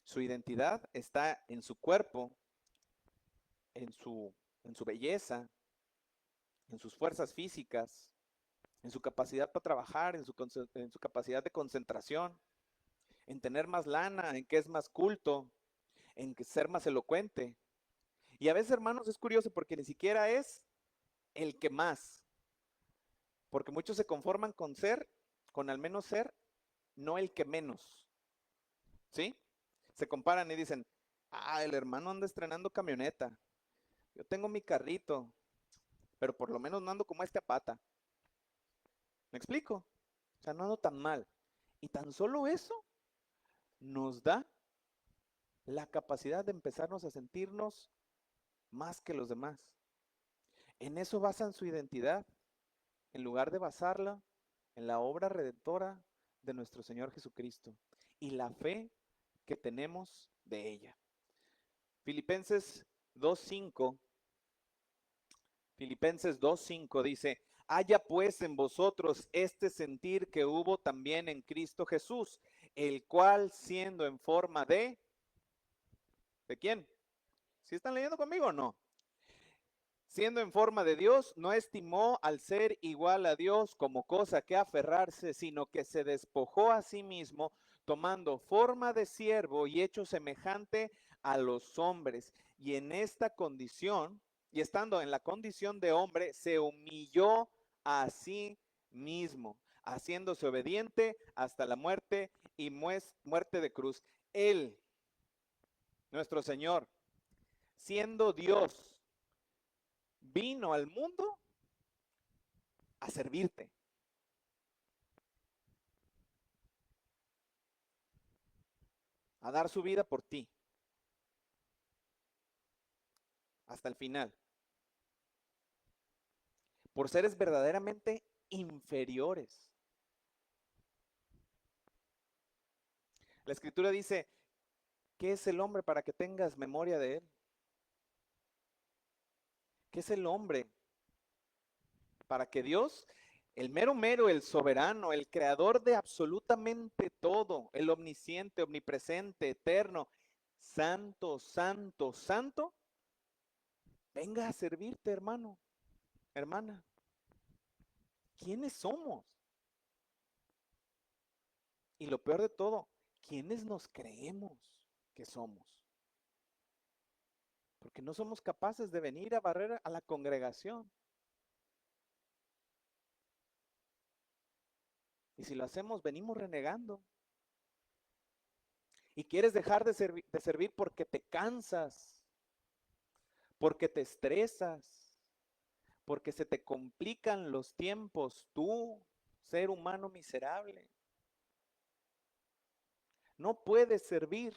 Su identidad está en su cuerpo, en su, en su belleza, en sus fuerzas físicas, en su capacidad para trabajar, en su capacidad de concentración, en tener más lana, en que es más culto, en que ser más elocuente. Y a veces, hermanos, es curioso porque ni siquiera es el que más, porque muchos se conforman con ser, con al menos ser, no el que menos, ¿sí? Se comparan y dicen, ah, el hermano anda estrenando camioneta, yo tengo mi carrito, pero por lo menos no ando como este a pata. ¿Me explico? O sea, no ando tan mal. Y tan solo eso nos da la capacidad de empezarnos a sentirnos más que los demás. En eso basan su identidad, en lugar de basarla en la obra redentora de nuestro Señor Jesucristo y la fe que tenemos de ella. Filipenses 2.5, Filipenses 2.5 dice, haya pues en vosotros este sentir que hubo también en Cristo Jesús, el cual siendo en forma ¿de quién? ¿Sí están leyendo conmigo o no? Siendo en forma de Dios, no estimó al ser igual a Dios como cosa que aferrarse, sino que se despojó a sí mismo, tomando forma de siervo y hecho semejante a los hombres. Y en esta condición, y estando en la condición de hombre, se humilló a sí mismo, haciéndose obediente hasta la muerte y muerte de cruz. Él, nuestro Señor, siendo Dios, vino al mundo a servirte. A dar su vida por ti, hasta el final, por seres verdaderamente inferiores. La escritura dice, ¿qué es el hombre para que tengas memoria de él? ¿Qué es el hombre para que Dios, el mero mero, el soberano, el creador de absolutamente todo, el omnisciente, omnipresente, eterno, santo, santo, santo, venga a servirte, hermano, hermana? ¿Quiénes somos? Y lo peor de todo, ¿quiénes nos creemos que somos? Porque no somos capaces de venir a barrer a la congregación. Y si lo hacemos, venimos renegando. Y quieres dejar de servir porque te cansas, porque te estresas, porque se te complican los tiempos, tú, ser humano miserable. No puedes servir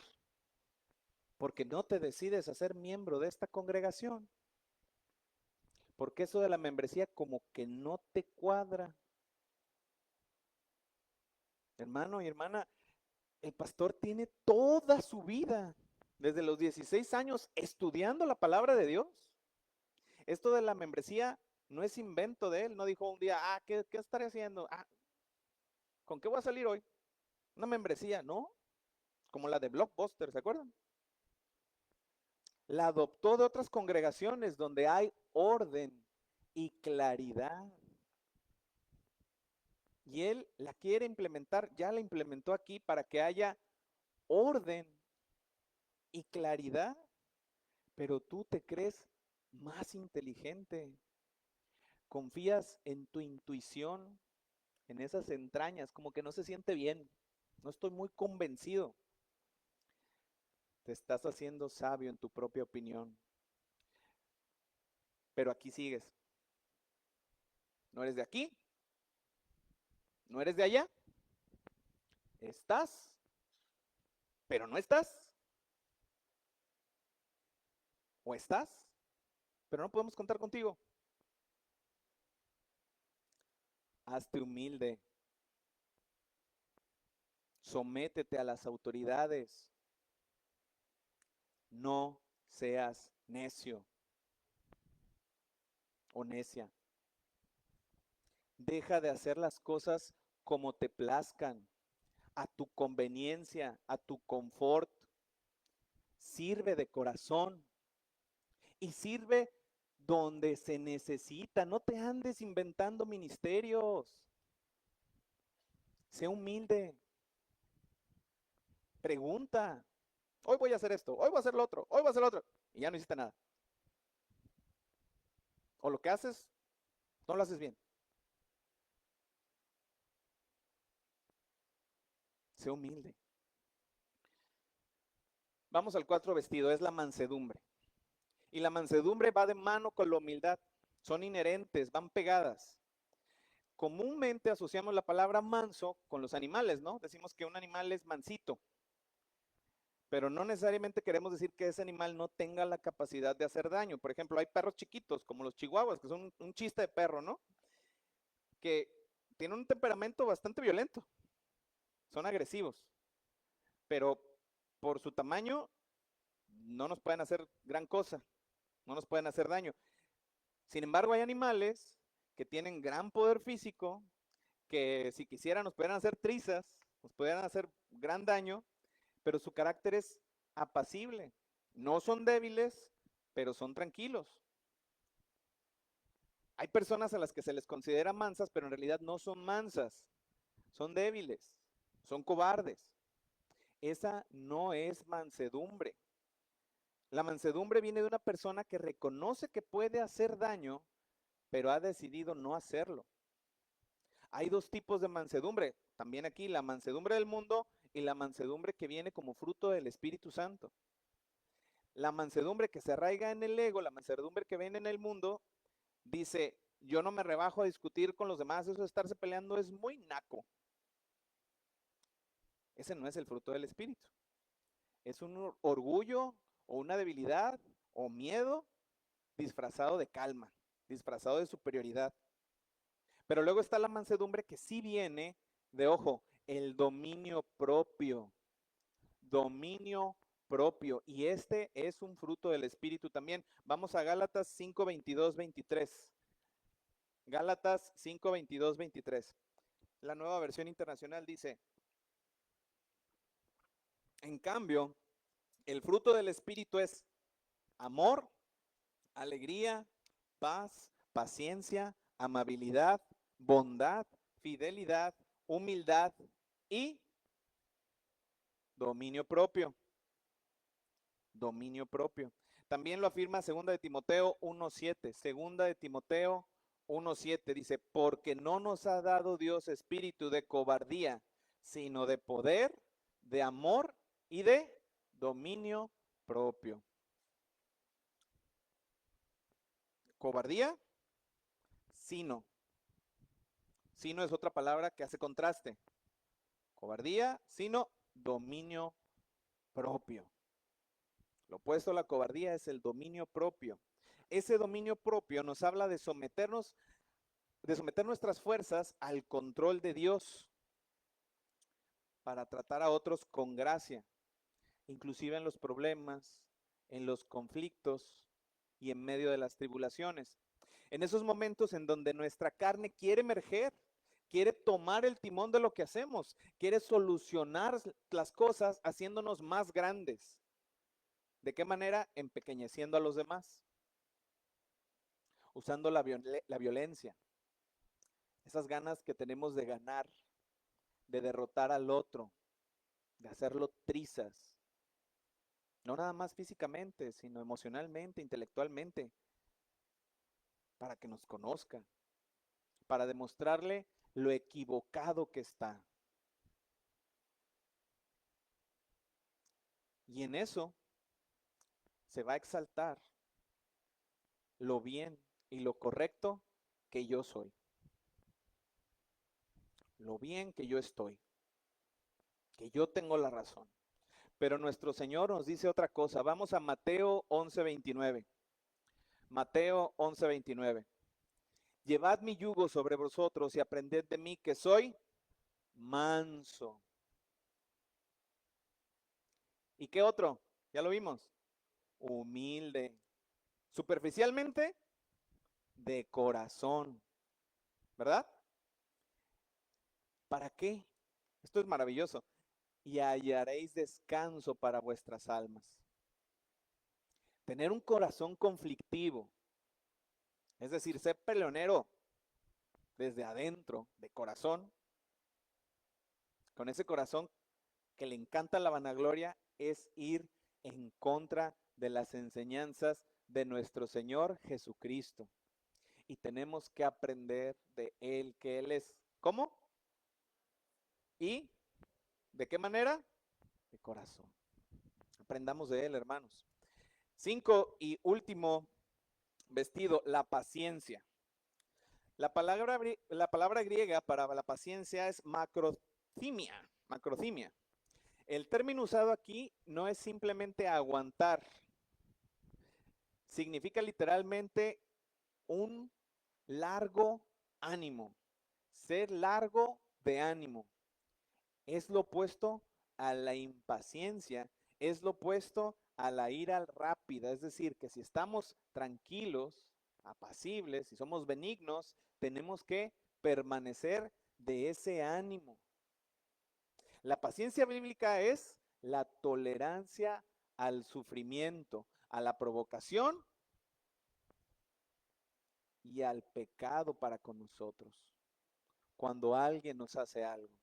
porque no te decides a ser miembro de esta congregación. Porque eso de la membresía como que no te cuadra. Hermano y hermana, el pastor tiene toda su vida, desde los 16 años, estudiando la palabra de Dios. Esto de la membresía no es invento de él. No dijo un día, ¿qué estaré haciendo? ¿Con qué voy a salir hoy? Una membresía, ¿no? Como la de Blockbuster, ¿se acuerdan? La adoptó de otras congregaciones donde hay orden y claridad. Y él la quiere implementar, ya la implementó aquí para que haya orden y claridad, pero tú te crees más inteligente, confías en tu intuición, en esas entrañas, como que no se siente bien, no estoy muy convencido. Te estás haciendo sabio en tu propia opinión, pero aquí sigues. No eres de aquí, no eres de allá, estás, pero no estás, o estás, pero no podemos contar contigo. hazte humilde, sométete a las autoridades, no seas necio o necia. Deja de hacer las cosas como te plazcan, a tu conveniencia, a tu confort. Sirve de corazón y sirve donde se necesita. No te andes inventando ministerios. Sé humilde. Pregunta. Hoy voy a hacer esto, hoy voy a hacer lo otro, hoy voy a hacer lo otro. Y ya no hiciste nada. O lo que haces, no lo haces bien. Sé humilde. Vamos al 4 vestido, es la mansedumbre. Y la mansedumbre va de mano con la humildad. Son inherentes, van pegadas. Comúnmente asociamos la palabra manso con los animales, ¿no? Decimos que un animal es mansito, pero no necesariamente queremos decir que ese animal no tenga la capacidad de hacer daño. Por ejemplo, hay perros chiquitos, como los chihuahuas, que son un chiste de perro, ¿no? Que tienen un temperamento bastante violento, son agresivos, pero por su tamaño no nos pueden hacer gran cosa, no nos pueden hacer daño. Sin embargo, hay animales que tienen gran poder físico, que si quisieran nos pudieran hacer trizas, nos pudieran hacer gran daño, pero su carácter es apacible. No son débiles, pero son tranquilos. Hay personas a las que se les considera mansas, pero en realidad no son mansas, son débiles, son cobardes. Esa no es mansedumbre. La mansedumbre viene de una persona que reconoce que puede hacer daño, pero ha decidido no hacerlo. Hay dos tipos de mansedumbre, también aquí, la mansedumbre del mundo y la mansedumbre que viene como fruto del Espíritu Santo. La mansedumbre que se arraiga en el ego, la mansedumbre que viene en el mundo, dice, yo no me rebajo a discutir con los demás, eso de estarse peleando es muy naco. Ese no es el fruto del Espíritu. Es un orgullo o una debilidad o miedo disfrazado de calma, disfrazado de superioridad. Pero luego está la mansedumbre que sí viene de, ojo, el dominio propio. Dominio propio. Y este es un fruto del Espíritu también. Vamos a Gálatas 5, 22, 23. Gálatas 5, 22, 23. La nueva versión internacional dice, en cambio, el fruto del Espíritu es amor, alegría, paz, paciencia, amabilidad, bondad, fidelidad, humildad y dominio propio. Dominio propio. También lo afirma 2 de Timoteo 1:7. 2 de Timoteo 1:7 dice, porque no nos ha dado Dios espíritu de cobardía, sino de poder, de amor y de dominio propio. Cobardía, sino. Sino es otra palabra que hace contraste. Cobardía, sino dominio propio. Lo opuesto a la cobardía es el dominio propio. Ese dominio propio nos habla de someter nuestras fuerzas al control de Dios para tratar a otros con gracia, inclusive en los problemas, en los conflictos y en medio de las tribulaciones. En esos momentos en donde nuestra carne quiere emerger, quiere tomar el timón de lo que hacemos, quiere solucionar las cosas haciéndonos más grandes. ¿De qué manera? Empequeñeciendo a los demás, usando la violencia, esas ganas que tenemos de ganar, de derrotar al otro, de hacerlo trizas, no nada más físicamente, sino emocionalmente, intelectualmente, para que nos conozca, para demostrarle lo equivocado que está. Y en eso se va a exaltar lo bien y lo correcto que yo soy, lo bien que yo estoy, que yo tengo la razón. Pero nuestro Señor nos dice otra cosa. Vamos a Mateo 11:29. Mateo 11:29. Llevad mi yugo sobre vosotros y aprended de mí que soy manso. ¿Y qué otro? Ya lo vimos. Humilde. Superficialmente, de corazón. ¿Verdad? ¿Para qué? Esto es maravilloso. Y hallaréis descanso para vuestras almas. Tener un corazón conflictivo, es decir, ser peleonero desde adentro, de corazón, con ese corazón que le encanta la vanagloria, es ir en contra de las enseñanzas de nuestro Señor Jesucristo. Y tenemos que aprender de Él, que Él es, ¿cómo? ¿Y de qué manera? De corazón. Aprendamos de Él, hermanos. 5 y último vestido, la paciencia. La palabra griega para la paciencia es macrothymia, macrothymia. El término usado aquí no es simplemente aguantar, significa literalmente un largo ánimo, ser largo de ánimo. Es lo opuesto a la impaciencia, es lo opuesto a la ira rápida, es decir, que si estamos tranquilos, apacibles, si somos benignos, tenemos que permanecer de ese ánimo. La paciencia bíblica es la tolerancia al sufrimiento, a la provocación y al pecado para con nosotros. Cuando alguien nos hace algo,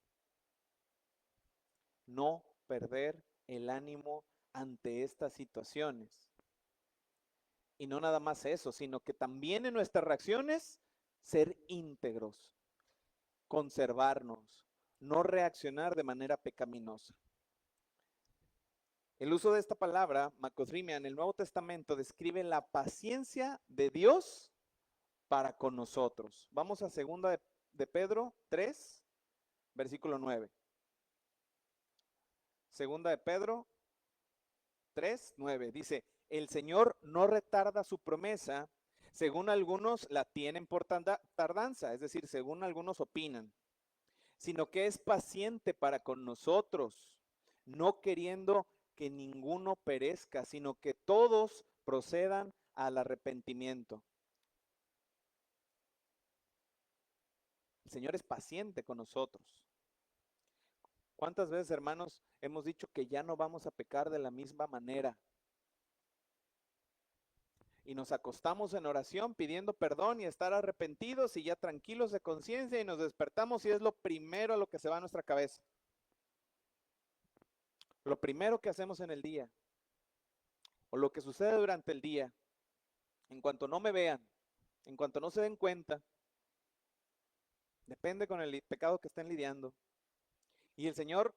no perder el ánimo ante estas situaciones. Y no nada más eso, sino que también en nuestras reacciones ser íntegros, conservarnos, no reaccionar de manera pecaminosa. El uso de esta palabra, macrothymia, en el Nuevo Testamento describe la paciencia de Dios para con nosotros. Vamos a 2 de Pedro 3, versículo 9. 2 de Pedro 3, 9. Dice, el Señor no retarda su promesa, según algunos la tienen por tardanza, es decir, según algunos opinan, sino que es paciente para con nosotros, no queriendo que ninguno perezca, sino que todos procedan al arrepentimiento. El Señor es paciente con nosotros. ¿Cuántas veces, hermanos, hemos dicho que ya no vamos a pecar de la misma manera? Y nos acostamos en oración pidiendo perdón y estar arrepentidos y ya tranquilos de conciencia y nos despertamos y es lo primero a lo que se va a nuestra cabeza. Lo primero que hacemos en el día o lo que sucede durante el día, en cuanto no me vean, en cuanto no se den cuenta, depende con el pecado que estén lidiando. Y el Señor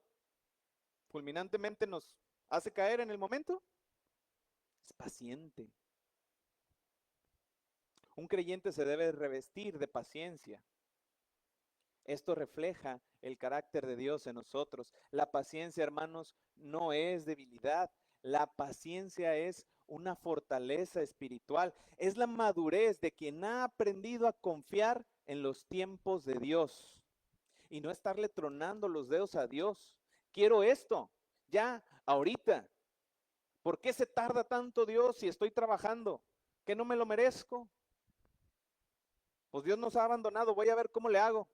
fulminantemente nos hace caer en el momento. Es paciente. Un creyente se debe revestir de paciencia. Esto refleja el carácter de Dios en nosotros. La paciencia, hermanos, no es debilidad. La paciencia es una fortaleza espiritual. Es la madurez de quien ha aprendido a confiar en los tiempos de Dios y no estarle tronando los dedos a Dios. Quiero esto, ya, ahorita. ¿Por qué se tarda tanto Dios si estoy trabajando? ¿Que no me lo merezco? Pues Dios nos ha abandonado, voy a ver cómo le hago.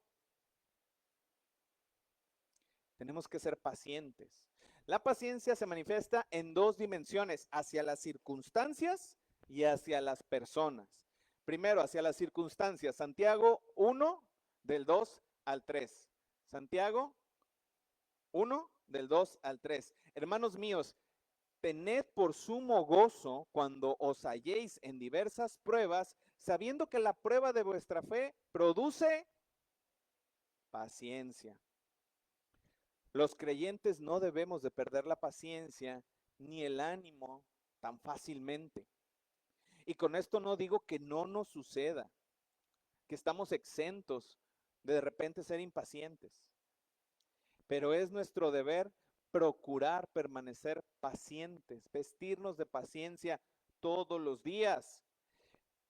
Tenemos que ser pacientes. La paciencia se manifiesta en dos dimensiones, hacia las circunstancias y hacia las personas. Primero, hacia las circunstancias. Santiago 1, del 2 al 3. Santiago 1, del 2 al 3. Hermanos míos, tened por sumo gozo cuando os halléis en diversas pruebas, sabiendo que la prueba de vuestra fe produce paciencia. Los creyentes no debemos de perder la paciencia ni el ánimo tan fácilmente. Y con esto no digo que no nos suceda, que estamos exentos de repente ser impacientes. Pero es nuestro deber procurar permanecer pacientes, vestirnos de paciencia todos los días,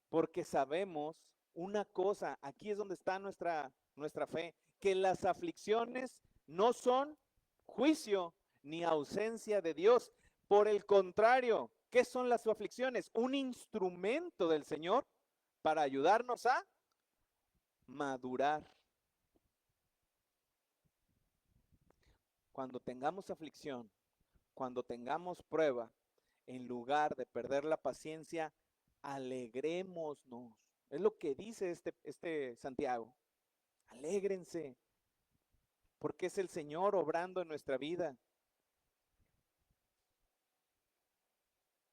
porque sabemos una cosa, aquí es donde está nuestra fe, que las aflicciones no son juicio ni ausencia de Dios. Por el contrario, ¿qué son las aflicciones? Un instrumento del Señor para ayudarnos a madurar. Cuando tengamos aflicción, cuando tengamos prueba, en lugar de perder la paciencia, alegrémonos. Es lo que dice este Santiago. Alégrense, porque es el Señor obrando en nuestra vida.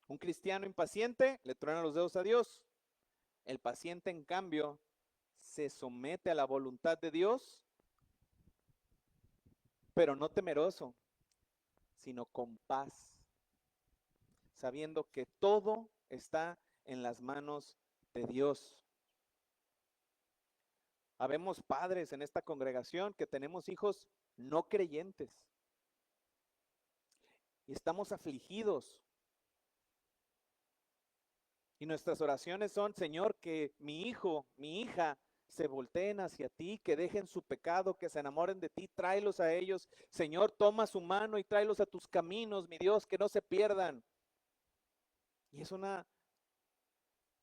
Un cristiano impaciente le truena los dedos a Dios. El paciente, en cambio, se somete a la voluntad de Dios, pero no temeroso, sino con paz, sabiendo que todo está en las manos de Dios. Habemos padres en esta congregación que tenemos hijos no creyentes y estamos afligidos. Y nuestras oraciones son, Señor, que mi hijo, mi hija, se volteen hacia ti, que dejen su pecado, que se enamoren de ti, tráelos a ellos. Señor, toma su mano y tráelos a tus caminos, mi Dios, que no se pierdan. Y es una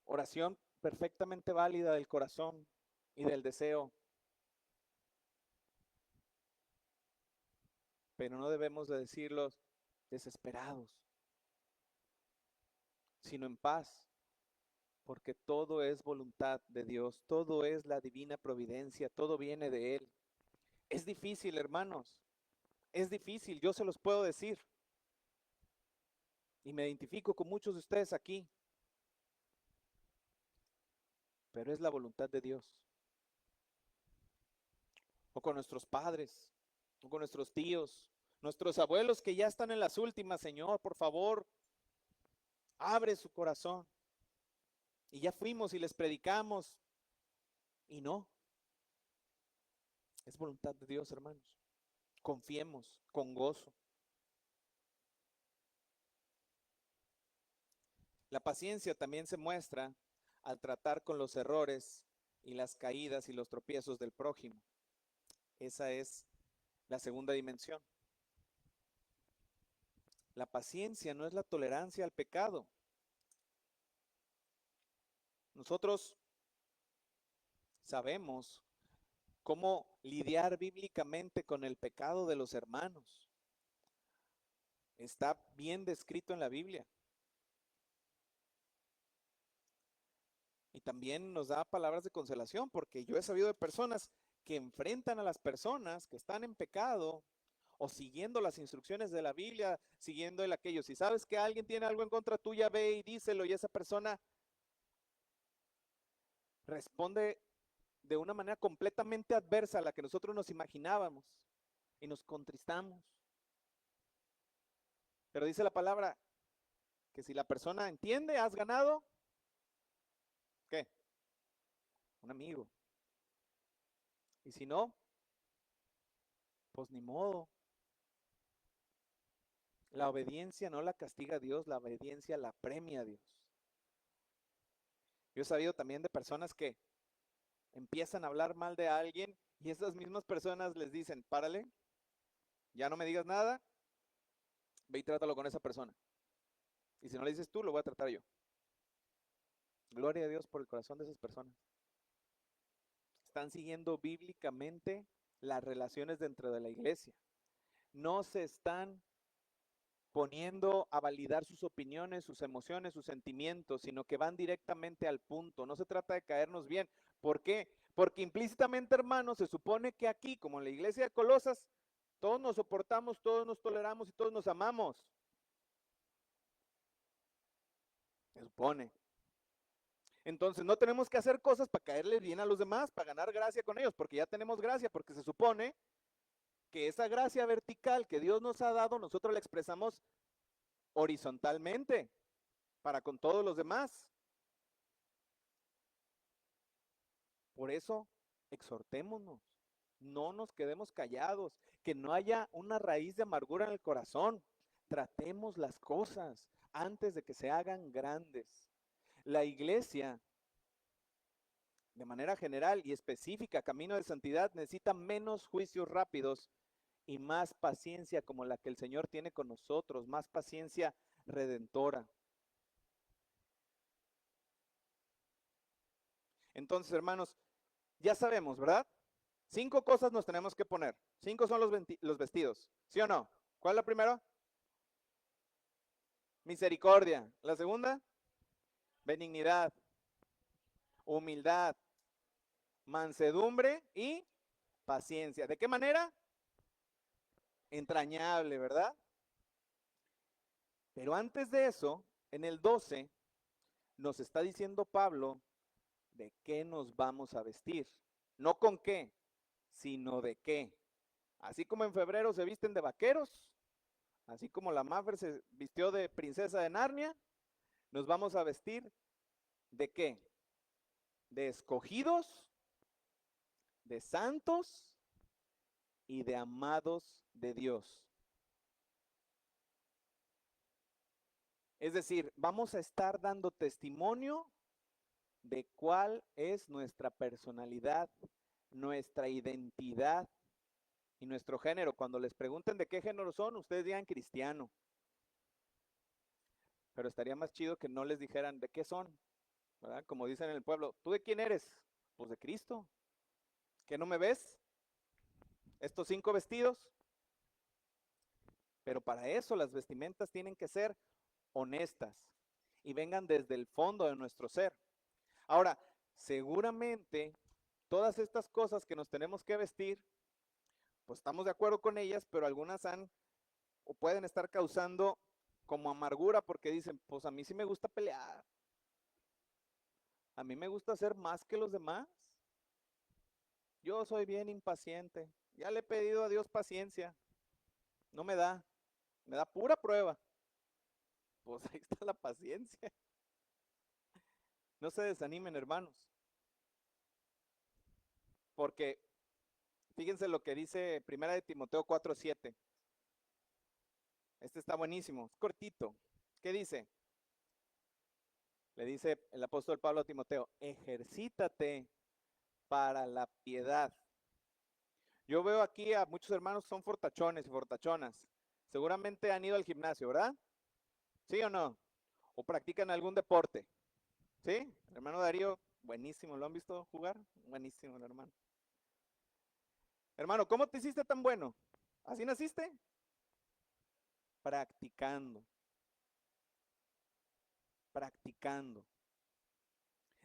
oración perfectamente válida del corazón y del deseo. Pero no debemos de decirlos desesperados, sino en paz, porque todo es voluntad de Dios, todo es la divina providencia, todo viene de Él. Es difícil, hermanos, es difícil, yo se los puedo decir. Y me identifico con muchos de ustedes aquí, pero es la voluntad de Dios. O con nuestros padres, o con nuestros tíos, nuestros abuelos que ya están en las últimas, Señor, por favor, abre su corazón. Y ya fuimos y les predicamos, y no, es voluntad de Dios, hermanos. Confiemos con gozo. La paciencia también se muestra al tratar con los errores y las caídas y los tropiezos del prójimo. Esa es la segunda dimensión. La paciencia no es la tolerancia al pecado. Nosotros sabemos cómo lidiar bíblicamente con el pecado de los hermanos. Está bien descrito en la Biblia. Y también nos da palabras de consolación, porque yo he sabido de personas que enfrentan a las personas que están en pecado o siguiendo las instrucciones de la Biblia, siguiendo el aquello. Si sabes que alguien tiene algo en contra tuya, ve y díselo, y esa persona responde de una manera completamente adversa a la que nosotros nos imaginábamos y nos contristamos. Pero dice la palabra que si la persona entiende, has ganado, ¿qué? Un amigo. Y si no, pues ni modo. La obediencia no la castiga a Dios, la obediencia la premia a Dios. Yo he sabido también de personas que empiezan a hablar mal de alguien y esas mismas personas les dicen, párale, ya no me digas nada, ve y trátalo con esa persona. Y si no le dices tú, lo voy a tratar yo. Gloria a Dios por el corazón de esas personas. Están siguiendo bíblicamente las relaciones dentro de la iglesia. No se están poniendo a validar sus opiniones, sus emociones, sus sentimientos, sino que van directamente al punto. No se trata de caernos bien. ¿Por qué? Porque implícitamente, hermanos, se supone que aquí, como en la iglesia de Colosas, todos nos soportamos, todos nos toleramos y todos nos amamos. Se supone. Entonces no tenemos que hacer cosas para caerle bien a los demás, para ganar gracia con ellos, porque ya tenemos gracia, porque se supone que esa gracia vertical que Dios nos ha dado, nosotros la expresamos horizontalmente para con todos los demás. Por eso, exhortémonos, no nos quedemos callados, que no haya una raíz de amargura en el corazón. Tratemos las cosas antes de que se hagan grandes. La iglesia de manera general y específica, camino de santidad, necesita menos juicios rápidos y más paciencia como la que el Señor tiene con nosotros, más paciencia redentora. Entonces, hermanos, ya sabemos, ¿verdad? 5 cosas nos tenemos que poner. 5 son los vestidos, ¿sí o no? ¿Cuál es la primera? Misericordia. La segunda, benignidad, humildad, mansedumbre y paciencia. ¿De qué manera? Entrañable, ¿verdad? Pero antes de eso, en el 12, nos está diciendo Pablo de qué nos vamos a vestir. No con qué, sino de qué. Así como en febrero se visten de vaqueros, así como la Maffer se vistió de princesa de Narnia, nos vamos a vestir de qué? De escogidos, de santos y de amados de Dios. Es decir, vamos a estar dando testimonio de cuál es nuestra personalidad, nuestra identidad y nuestro género. Cuando les pregunten de qué género son, ustedes digan cristiano. Pero estaría más chido que no les dijeran de qué son, ¿verdad? Como dicen en el pueblo, ¿tú de quién eres? Pues de Cristo. ¿Que no me ves? Estos 5 vestidos. Pero para eso las vestimentas tienen que ser honestas y vengan desde el fondo de nuestro ser. Ahora, seguramente todas estas cosas que nos tenemos que vestir, pues estamos de acuerdo con ellas, pero algunas han o pueden estar causando como amargura porque dicen, pues a mí sí me gusta pelear, a mí me gusta hacer más que los demás, yo soy bien impaciente, ya le he pedido a Dios paciencia, no me da pura prueba, pues ahí está la paciencia, no se desanimen hermanos, porque fíjense lo que dice Primera de Timoteo 4:7, este está buenísimo, es cortito, ¿qué dice? Le dice el apóstol Pablo a Timoteo, ejercítate para la piedad. Yo veo aquí a muchos hermanos que son fortachones y fortachonas. Seguramente han ido al gimnasio, ¿verdad? ¿Sí o no? ¿O practican algún deporte? ¿Sí? El hermano Darío, buenísimo. ¿Lo han visto jugar? Buenísimo el hermano. Hermano, ¿cómo te hiciste tan bueno? ¿Así naciste? Practicando. Practicando.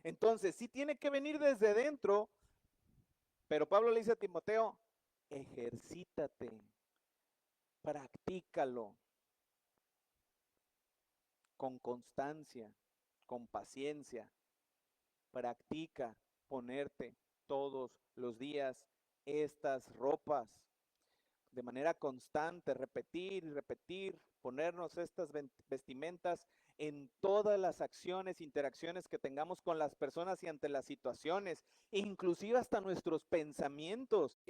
Entonces, sí tiene que venir desde dentro, pero Pablo le dice a Timoteo, ejercítate, practícalo con constancia, con paciencia. Practica ponerte todos los días estas ropas de manera constante, repetir y repetir, ponernos estas vestimentas en todas las acciones, interacciones que tengamos con las personas y ante las situaciones, inclusive hasta nuestros pensamientos.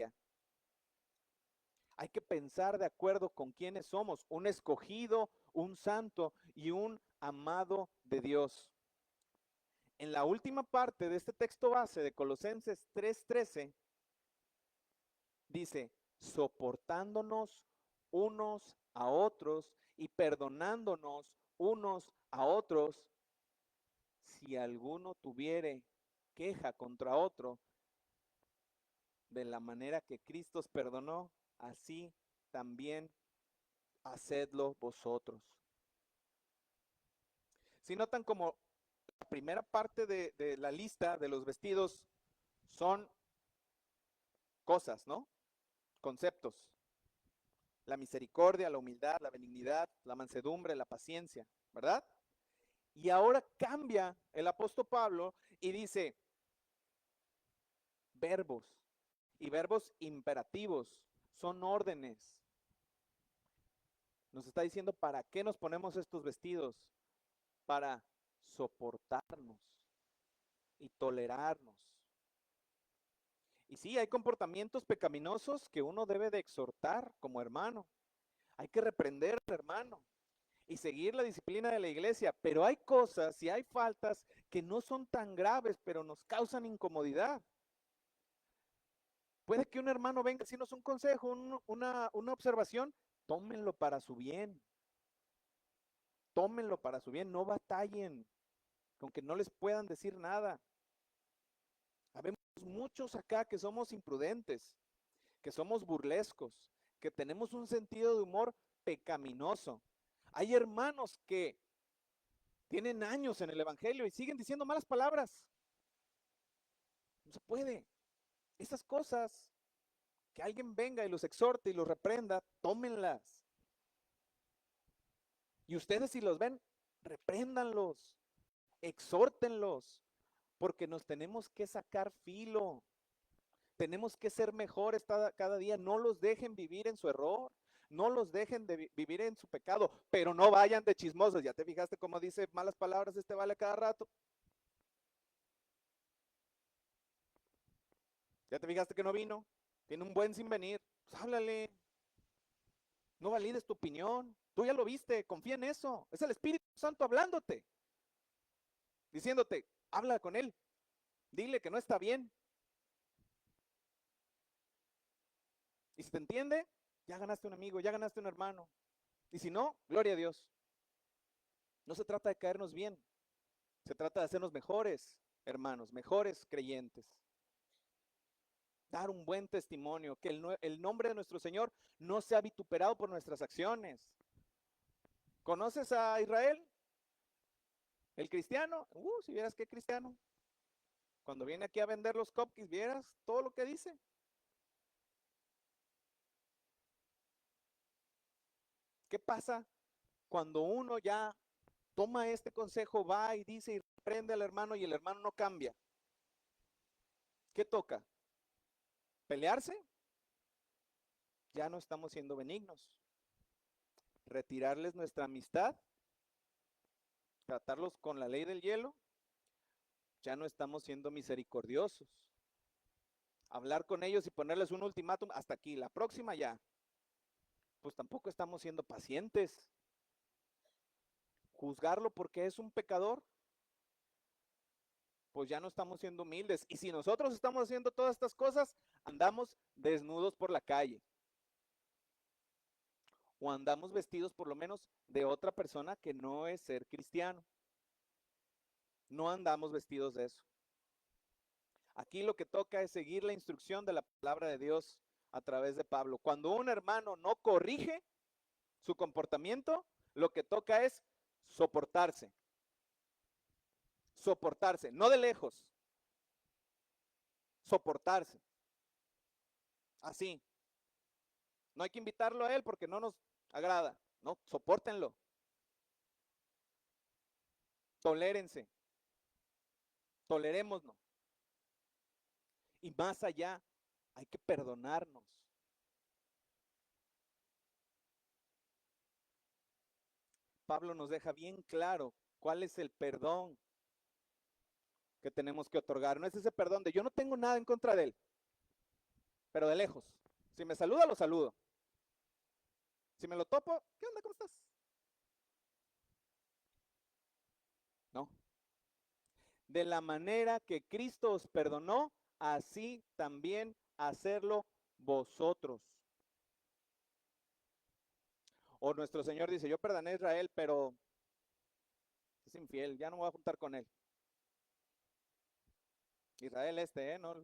Hay que pensar de acuerdo con quiénes somos, un escogido, un santo y un amado de Dios. En la última parte de este texto base de Colosenses 3:13, dice, soportándonos unos a otros y perdonándonos unos a otros, si alguno tuviere queja contra otro, de la manera que Cristo os perdonó, así también hacedlo vosotros. Si notan como la primera parte de la lista de los vestidos son cosas, ¿no? Conceptos. La misericordia, la humildad, la benignidad, la mansedumbre, la paciencia, ¿verdad? Y ahora cambia el apóstol Pablo y dice verbos, y verbos imperativos, son órdenes. Nos está diciendo para qué nos ponemos estos vestidos, para soportarnos y tolerarnos. Y sí, hay comportamientos pecaminosos que uno debe de exhortar como hermano. Hay que reprender, hermano. y seguir la disciplina de la iglesia, pero hay cosas y hay faltas que no son tan graves, pero nos causan incomodidad. Puede que un hermano venga a decirnos un consejo, una observación, tómenlo para su bien. Tómenlo para su bien, no batallen, con que no les puedan decir nada. Habemos muchos acá que somos imprudentes, que somos burlescos, que tenemos un sentido de humor pecaminoso. Hay hermanos que tienen años en el evangelio y siguen diciendo malas palabras. No se puede. Esas cosas, que alguien venga y los exhorte y los reprenda, tómenlas. Y ustedes si los ven, repréndanlos, exhórtenlos, porque nos tenemos que sacar filo. Tenemos que ser mejores cada día. No los dejen vivir en su error. No los dejen de vivir en su pecado, pero no vayan de chismosos. ¿Ya te fijaste cómo dice malas palabras este vale cada rato? ¿Ya te fijaste que no vino? Tiene un buen sin venir. Pues háblale. No valides tu opinión. Tú ya lo viste. Confía en eso. Es el Espíritu Santo hablándote. Diciéndote, habla con él. Dile que no está bien. Y si te entiende, ya ganaste un amigo, ya ganaste un hermano. Y si no, gloria a Dios. No se trata de caernos bien. Se trata de hacernos mejores hermanos, mejores creyentes. Dar un buen testimonio, que el nombre de nuestro Señor no sea vituperado por nuestras acciones. ¿Conoces a Israel? ¿El cristiano? Si vieras qué cristiano. Cuando viene aquí a vender los cupcakes, vieras todo lo que dice. ¿Qué pasa cuando uno ya toma este consejo, va y dice y reprende al hermano y el hermano no cambia? ¿Qué toca? ¿Pelearse? Ya no estamos siendo benignos. Retirarles nuestra amistad, tratarlos con la ley del hielo, ya no estamos siendo misericordiosos. Hablar con ellos y ponerles un ultimátum hasta aquí, la próxima ya. Pues tampoco estamos siendo pacientes. Juzgarlo porque es un pecador, pues ya no estamos siendo humildes. Y si nosotros estamos haciendo todas estas cosas, andamos desnudos por la calle. O andamos vestidos por lo menos de otra persona que no es ser cristiano. No andamos vestidos de eso. Aquí lo que toca es seguir la instrucción de la palabra de Dios a través de Pablo. Cuando un hermano no corrige su comportamiento, lo que toca es soportarse. Soportarse, no de lejos. Soportarse. Así. No hay que invitarlo a él porque no nos agrada. No, sopórtenlo. Tolérense. Tolerémonos. Y más allá, hay que perdonarnos. Pablo nos deja bien claro cuál es el perdón que tenemos que otorgar. No es ese perdón de yo no tengo nada en contra de él, pero de lejos. Si me saluda, lo saludo. Si me lo topo, ¿qué onda? ¿Cómo estás? No. De la manera que Cristo os perdonó, así también hacerlo vosotros. O nuestro Señor dice, yo perdoné a Israel, pero es infiel, ya no me voy a juntar con él. Israel no,